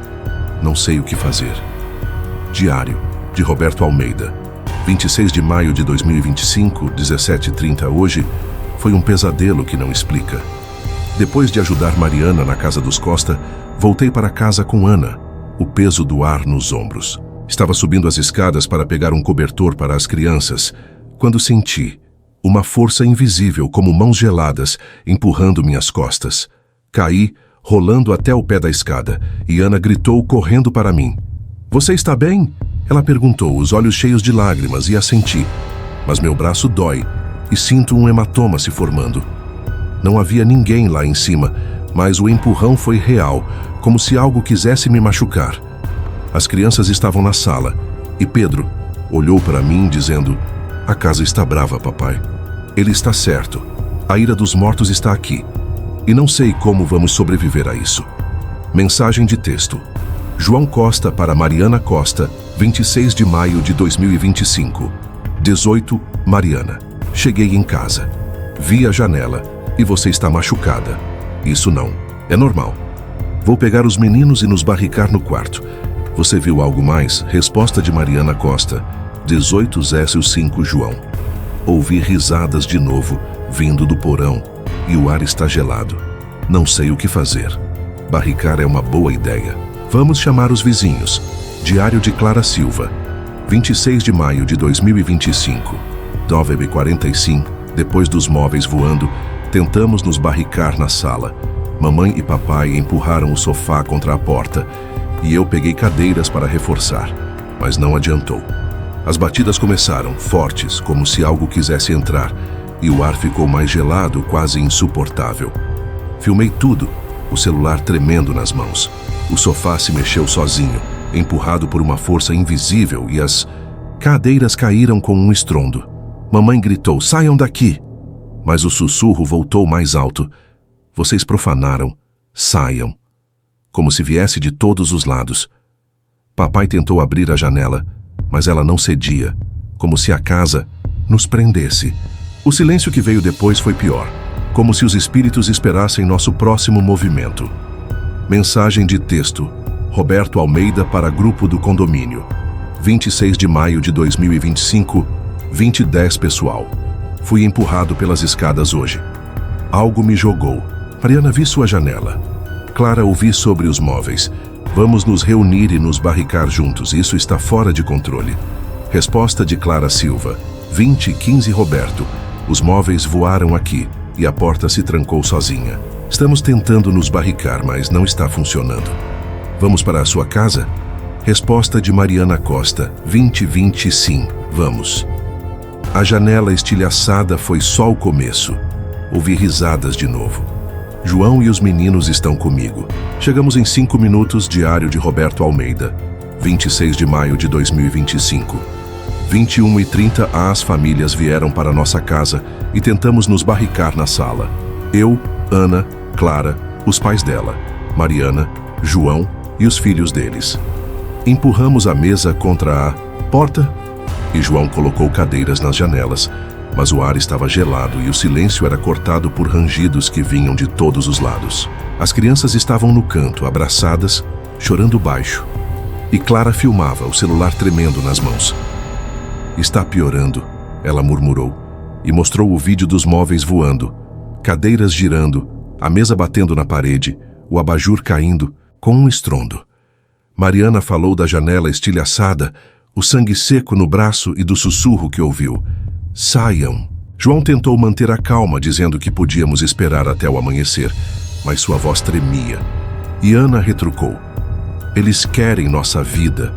Não sei o que fazer. Diário, de Roberto Almeida. 26 de maio de 2025, 17h30. Hoje foi um pesadelo que não explica. Depois de ajudar Mariana na casa dos Costa, voltei para casa com Ana. O peso do ar nos ombros. Estava subindo as escadas para pegar um cobertor para as crianças, quando senti uma força invisível, como mãos geladas, empurrando minhas costas. Caí, rolando até o pé da escada, e Ana gritou correndo para mim. Você está bem? Ela perguntou, os olhos cheios de lágrimas, e assenti. Mas meu braço dói, e sinto um hematoma se formando. Não havia ninguém lá em cima, mas o empurrão foi real, como se algo quisesse me machucar. As crianças estavam na sala, e Pedro olhou para mim dizendo, a casa está brava, papai. Ele está certo. A ira dos mortos está aqui. E não sei como vamos sobreviver a isso. Mensagem de texto. João Costa para Mariana Costa, 26 de maio de 2025. 18, Mariana. Cheguei em casa. Vi a janela, e você está machucada. Isso não. É normal. Vou pegar os meninos e nos barricar no quarto. Você viu algo mais? Resposta de Mariana Costa. 18h05, João. Ouvi risadas de novo, vindo do porão, e o ar está gelado. Não sei o que fazer. Barricar é uma boa ideia. Vamos chamar os vizinhos. Diário de Clara Silva. 26 de maio de 2025. 9h45, depois dos móveis voando, tentamos nos barricar na sala. Mamãe e papai empurraram o sofá contra a porta e eu peguei cadeiras para reforçar, mas não adiantou. As batidas começaram, fortes, como se algo quisesse entrar, e o ar ficou mais gelado, quase insuportável. Filmei tudo, o celular tremendo nas mãos. O sofá se mexeu sozinho, empurrado por uma força invisível, e as cadeiras caíram com um estrondo. Mamãe gritou, saiam daqui! Mas o sussurro voltou mais alto. Vocês profanaram. Saiam. Como se viesse de todos os lados. Papai tentou abrir a janela, mas ela não cedia, como se a casa nos prendesse. O silêncio que veio depois foi pior, como se os espíritos esperassem nosso próximo movimento. Mensagem de texto. Roberto Almeida para grupo do condomínio. 26 de maio de 2025, 20:10 pessoal. Fui empurrado pelas escadas hoje. Algo me jogou. Mariana, vi sua janela. Clara, ouvi sobre os móveis. Vamos nos reunir e nos barricar juntos. Isso está fora de controle. Resposta de Clara Silva. 20:15 Roberto. Os móveis voaram aqui e a porta se trancou sozinha. Estamos tentando nos barricar, mas não está funcionando. Vamos para a sua casa? Resposta de Mariana Costa. 20:20 sim, vamos. A janela estilhaçada foi só o começo. Ouvi risadas de novo. João e os meninos estão comigo. Chegamos em 5 minutos. Diário de Roberto Almeida. 26 de maio de 2025. 21:30 as famílias vieram para nossa casa e tentamos nos barricar na sala. Eu, Ana, Clara, os pais dela, Mariana, João e os filhos deles. Empurramos a mesa contra a porta e João colocou cadeiras nas janelas, mas o ar estava gelado e o silêncio era cortado por rangidos que vinham de todos os lados. As crianças estavam no canto, abraçadas, chorando baixo. E Clara filmava, o celular tremendo nas mãos. Está piorando, ela murmurou, e mostrou o vídeo dos móveis voando, cadeiras girando, a mesa batendo na parede, o abajur caindo, com um estrondo. Mariana falou da janela estilhaçada, o sangue seco no braço e do sussurro que ouviu. Saiam. João tentou manter a calma, dizendo que podíamos esperar até o amanhecer, mas sua voz tremia. E Ana retrucou. Eles querem nossa vida.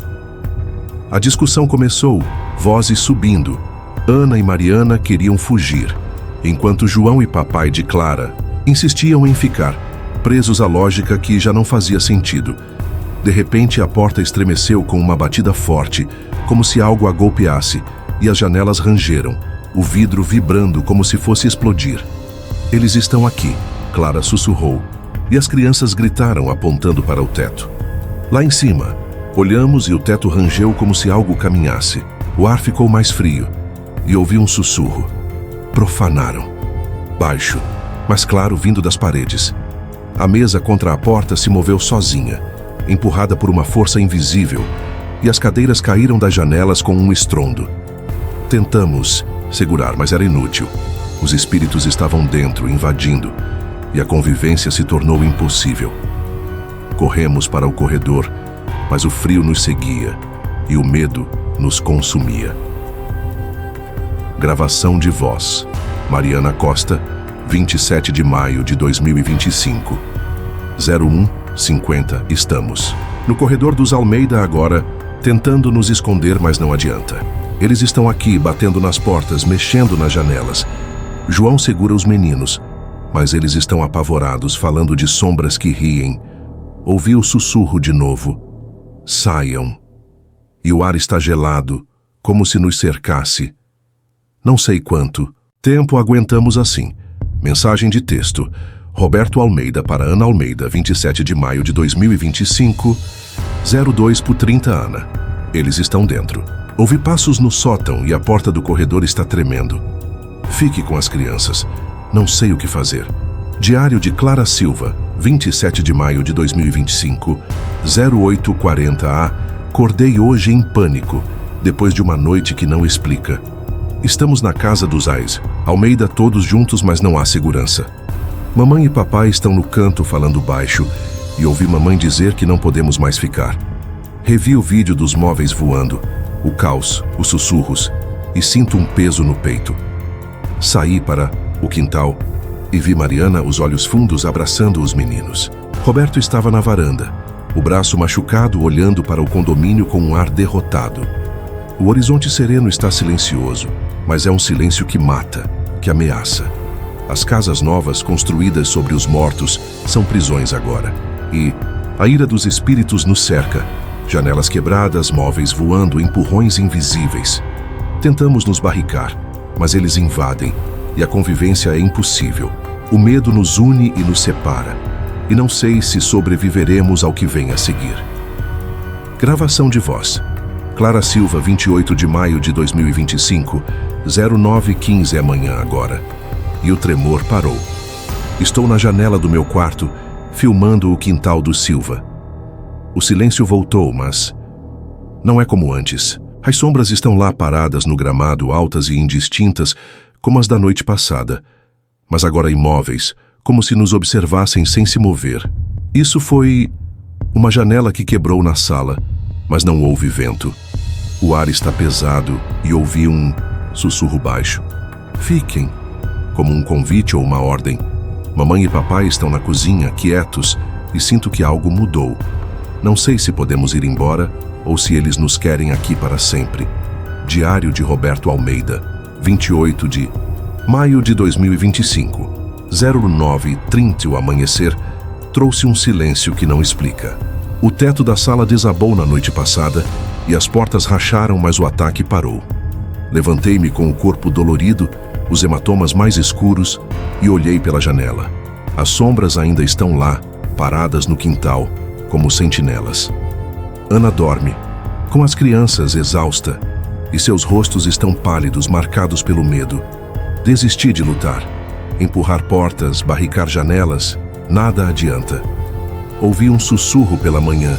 A discussão começou, vozes subindo. Ana e Mariana queriam fugir, enquanto João e papai de Clara insistiam em ficar, presos à lógica que já não fazia sentido. De repente, a porta estremeceu com uma batida forte, como se algo a golpeasse, e as janelas rangeram, o vidro vibrando como se fosse explodir. Eles estão aqui, Clara sussurrou, e as crianças gritaram apontando para o teto. Lá em cima, olhamos e o teto rangeu como se algo caminhasse. O ar ficou mais frio, e ouvi um sussurro. Profanaram. Baixo, mas claro, vindo das paredes. A mesa contra a porta se moveu sozinha, empurrada por uma força invisível, e as cadeiras caíram das janelas com um estrondo. Tentamos segurar, mas era inútil. Os espíritos estavam dentro, invadindo, e a convivência se tornou impossível. Corremos para o corredor, mas o frio nos seguia, e o medo nos consumia. Gravação de voz. Mariana Costa, 27 de maio de 2025. 01:50 estamos. No corredor dos Almeida agora, tentando nos esconder, mas não adianta. Eles estão aqui, batendo nas portas, mexendo nas janelas. João segura os meninos, mas eles estão apavorados, falando de sombras que riem. Ouvi o sussurro de novo. Saiam. E o ar está gelado, como se nos cercasse. Não sei quanto tempo aguentamos assim. Mensagem de texto. Roberto Almeida para Ana Almeida, 27 de maio de 2025, 02:30 Ana. Eles estão dentro. Ouvi passos no sótão e a porta do corredor está tremendo. Fique com as crianças. Não sei o que fazer. Diário de Clara Silva, 27 de maio de 2025, 08:40 A. Acordei hoje em pânico, depois de uma noite que não explica. Estamos na casa dos Ais, Almeida todos juntos, mas não há segurança. Mamãe e papai estão no canto falando baixo e ouvi mamãe dizer que não podemos mais ficar. Revi o vídeo dos móveis voando, o caos, os sussurros, e sinto um peso no peito. Saí para o quintal e vi Mariana, os olhos fundos, abraçando os meninos. Roberto estava na varanda, o braço machucado, olhando para o condomínio com um ar derrotado. O horizonte sereno está silencioso, mas é um silêncio que mata, que ameaça. As casas novas construídas sobre os mortos são prisões agora. E a ira dos espíritos nos cerca. Janelas quebradas, móveis voando, empurrões invisíveis. Tentamos nos barricar, mas eles invadem, e a convivência é impossível. O medo nos une e nos separa. E não sei se sobreviveremos ao que vem a seguir. Gravação de voz. Clara Silva, 28 de maio de 2025, 09:15 amanhã agora. E o tremor parou. Estou na janela do meu quarto, filmando o quintal do Silva. O silêncio voltou, mas Não é como antes. As sombras estão lá paradas no gramado, altas e indistintas, como as da noite passada, mas agora imóveis, como se nos observassem sem se mover. Isso foi uma janela que quebrou na sala, mas não houve vento. O ar está pesado e ouvi um sussurro baixo. Fiquem, como um convite ou uma ordem. Mamãe e papai estão na cozinha, quietos, e sinto que algo mudou. Não sei se podemos ir embora ou se eles nos querem aqui para sempre. Diário de Roberto Almeida, 28 de maio de 2025, 09h30. O amanhecer trouxe um silêncio que não explica. O teto da sala desabou na noite passada e as portas racharam, mas o ataque parou. Levantei-me com o corpo dolorido, os hematomas mais escuros, e olhei pela janela. As sombras ainda estão lá, paradas no quintal, como sentinelas. Ana dorme, com as crianças exausta, e seus rostos estão pálidos, marcados pelo medo. Desisti de lutar. Empurrar portas, barricar janelas, nada adianta. Ouvi um sussurro pela manhã.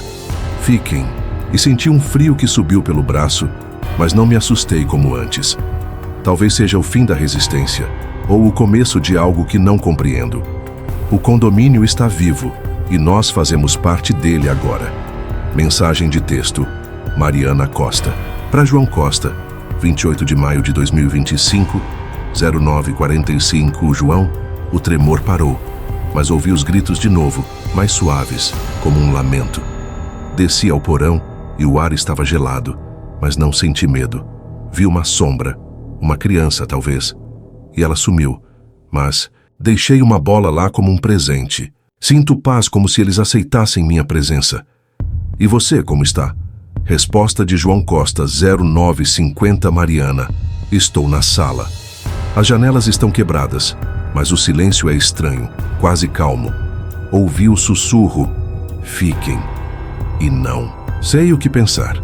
Fiquem. E senti um frio que subiu pelo braço, mas não me assustei como antes. Talvez seja o fim da resistência, ou o começo de algo que não compreendo. O condomínio está vivo, e nós fazemos parte dele agora. Mensagem de texto. Mariana Costa. Para João Costa, 28 de maio de 2025, 09h45. João, o tremor parou, mas ouvi os gritos de novo, mais suaves, como um lamento. Desci ao porão e o ar estava gelado, mas não senti medo. Vi uma sombra, uma criança talvez, e ela sumiu, mas deixei uma bola lá como um presente. Sinto paz, como se eles aceitassem minha presença. E você, como está? Resposta de João Costa, 09h50. Mariana, estou na sala. As janelas estão quebradas, mas o silêncio é estranho, quase calmo. Ouvi o sussurro. Fiquem. E não sei o que pensar.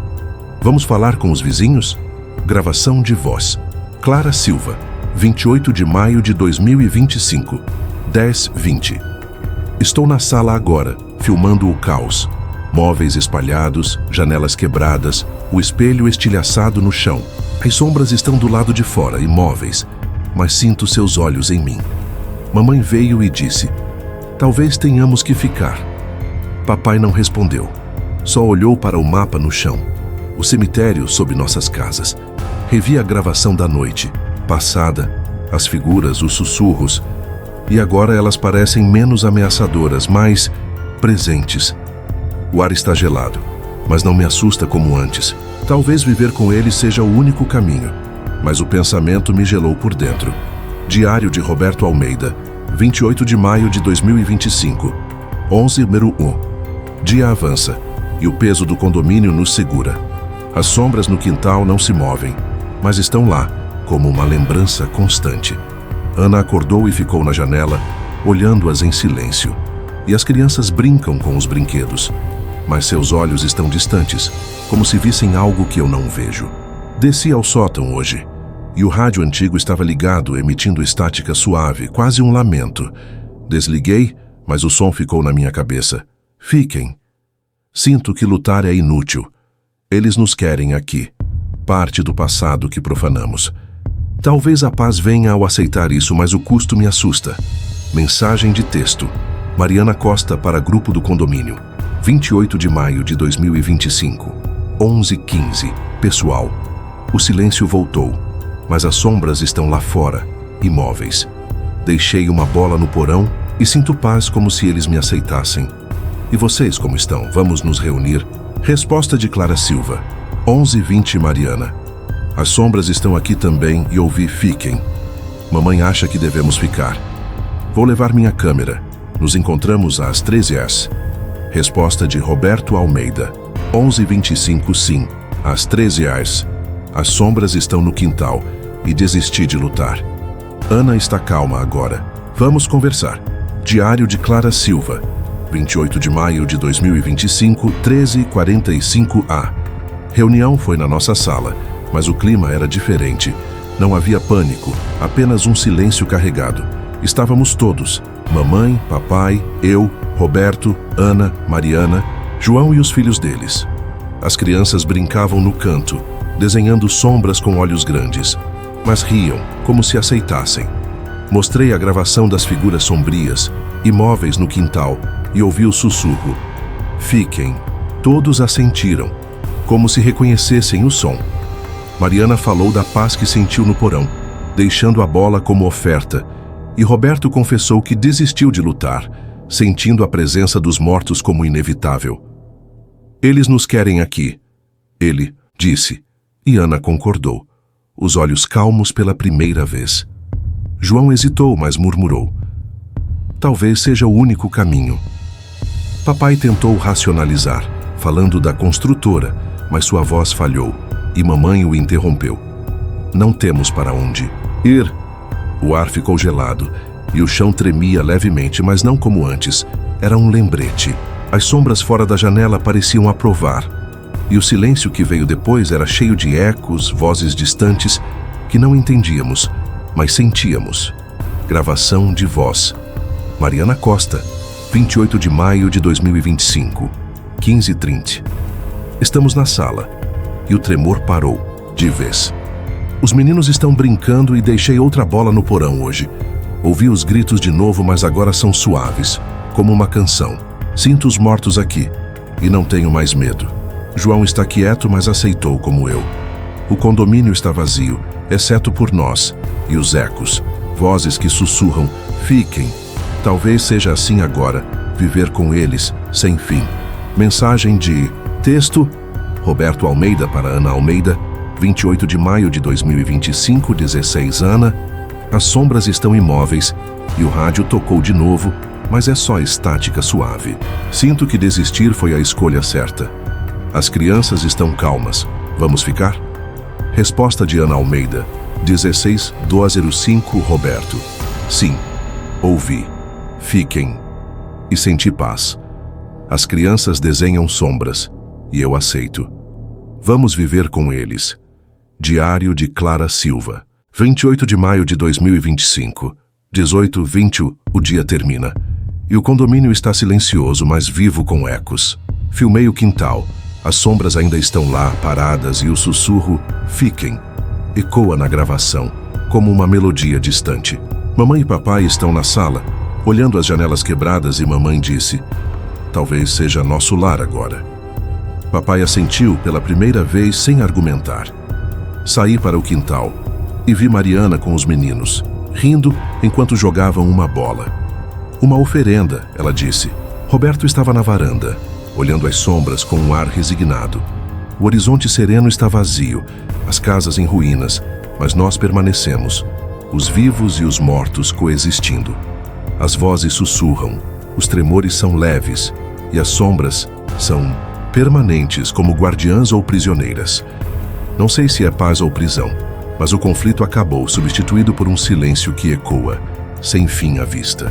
Vamos falar com os vizinhos? Gravação de voz. Clara Silva, 28 de maio de 2025, 10h20. Estou na sala agora, filmando o caos. Móveis espalhados, janelas quebradas, o espelho estilhaçado no chão. As sombras estão do lado de fora, imóveis, mas sinto seus olhos em mim. Mamãe veio e disse: talvez tenhamos que ficar. Papai não respondeu. Só olhou para o mapa no chão. O cemitério sob nossas casas. Revi a gravação da noite passada, as figuras, os sussurros, e agora elas parecem menos ameaçadoras, mais presentes. O ar está gelado, mas não me assusta como antes. Talvez viver com ele seja o único caminho, mas o pensamento me gelou por dentro. Diário de Roberto Almeida, 28 de maio de 2025, 11h01. Dia avança, e o peso do condomínio nos segura. As sombras no quintal não se movem, mas estão lá, como uma lembrança constante. Ana acordou e ficou na janela, olhando-as em silêncio. E as crianças brincam com os brinquedos, mas seus olhos estão distantes, como se vissem algo que eu não vejo. Desci ao sótão hoje, e o rádio antigo estava ligado, emitindo estática suave, quase um lamento. Desliguei, mas o som ficou na minha cabeça. Fiquem. Sinto que lutar é inútil. Eles nos querem aqui. Parte do passado que profanamos. Talvez a paz venha ao aceitar isso, mas o custo me assusta. Mensagem de texto. Mariana Costa para grupo do condomínio. 28 de maio de 2025. 11h15. Pessoal. O silêncio voltou, mas as sombras estão lá fora, imóveis. Deixei uma bola no porão e sinto paz, como se eles me aceitassem. E vocês como estão? Vamos nos reunir? Resposta de Clara Silva. 11h20. Mariana. As sombras estão aqui também e ouvi fiquem. Mamãe acha que devemos ficar. Vou levar minha câmera. Nos encontramos às 13h. Resposta de Roberto Almeida. 11h25. Sim, às 13h. As sombras estão no quintal e desisti de lutar. Ana está calma agora. Vamos conversar. Diário de Clara Silva. 28 de maio de 2025, 13h45. Reunião foi na nossa sala, mas o clima era diferente. Não havia pânico, apenas um silêncio carregado. Estávamos todos, mamãe, papai, eu, Roberto, Ana, Mariana, João e os filhos deles. As crianças brincavam no canto, desenhando sombras com olhos grandes, mas riam, como se aceitassem. Mostrei a gravação das figuras sombrias, imóveis no quintal, e ouvi o sussurro. Fiquem. Todos assentiram, como se reconhecessem o som. Mariana falou da paz que sentiu no porão, deixando a bola como oferta, e Roberto confessou que desistiu de lutar, sentindo a presença dos mortos como inevitável. Eles nos querem aqui, ele disse, e Ana concordou, os olhos calmos pela primeira vez. João hesitou, mas murmurou. Talvez seja o único caminho. Papai tentou racionalizar, falando da construtora, mas sua voz falhou, e mamãe o interrompeu. Não temos para onde ir. O ar ficou gelado, e o chão tremia levemente, mas não como antes. Era um lembrete. As sombras fora da janela pareciam aprovar, e o silêncio que veio depois era cheio de ecos, vozes distantes, que não entendíamos, mas sentíamos. Gravação de voz. Mariana Costa, 28 de maio de 2025, 15h30. Estamos na sala, e o tremor parou, de vez. Os meninos estão brincando e deixei outra bola no porão hoje. Ouvi os gritos de novo, mas agora são suaves, como uma canção. Sinto os mortos aqui, e não tenho mais medo. João está quieto, mas aceitou como eu. O condomínio está vazio, exceto por nós, e os ecos, vozes que sussurram, fiquem. Talvez seja assim agora, viver com eles, sem fim. Mensagem de texto, Roberto Almeida para Ana Almeida, 28 de maio de 2025, 16 Ana. As sombras estão imóveis, e o rádio tocou de novo, mas é só estática suave. Sinto que desistir foi a escolha certa. As crianças estão calmas. Vamos ficar? Resposta de Ana Almeida, 16/05 Roberto. Sim, ouvi. Fiquem. E senti paz. As crianças desenham sombras, e eu aceito. Vamos viver com eles. Diário de Clara Silva, 28 de maio de 2025, 18h20, o dia termina. E o condomínio está silencioso, mas vivo com ecos. Filmei o quintal. As sombras ainda estão lá, paradas, e o sussurro, fiquem, ecoa na gravação, como uma melodia distante. Mamãe e papai estão na sala, olhando as janelas quebradas, e mamãe disse, talvez seja nosso lar agora. Papai assentiu pela primeira vez sem argumentar. Saí para o quintal e vi Mariana com os meninos, rindo enquanto jogavam uma bola. Uma oferenda, ela disse. Roberto estava na varanda, olhando as sombras com um ar resignado. O horizonte sereno está vazio, as casas em ruínas, mas nós permanecemos, os vivos e os mortos coexistindo. As vozes sussurram, os tremores são leves, e as sombras são permanentes como guardiãs ou prisioneiras. Não sei se é paz ou prisão, mas o conflito acabou, substituído por um silêncio que ecoa, sem fim à vista.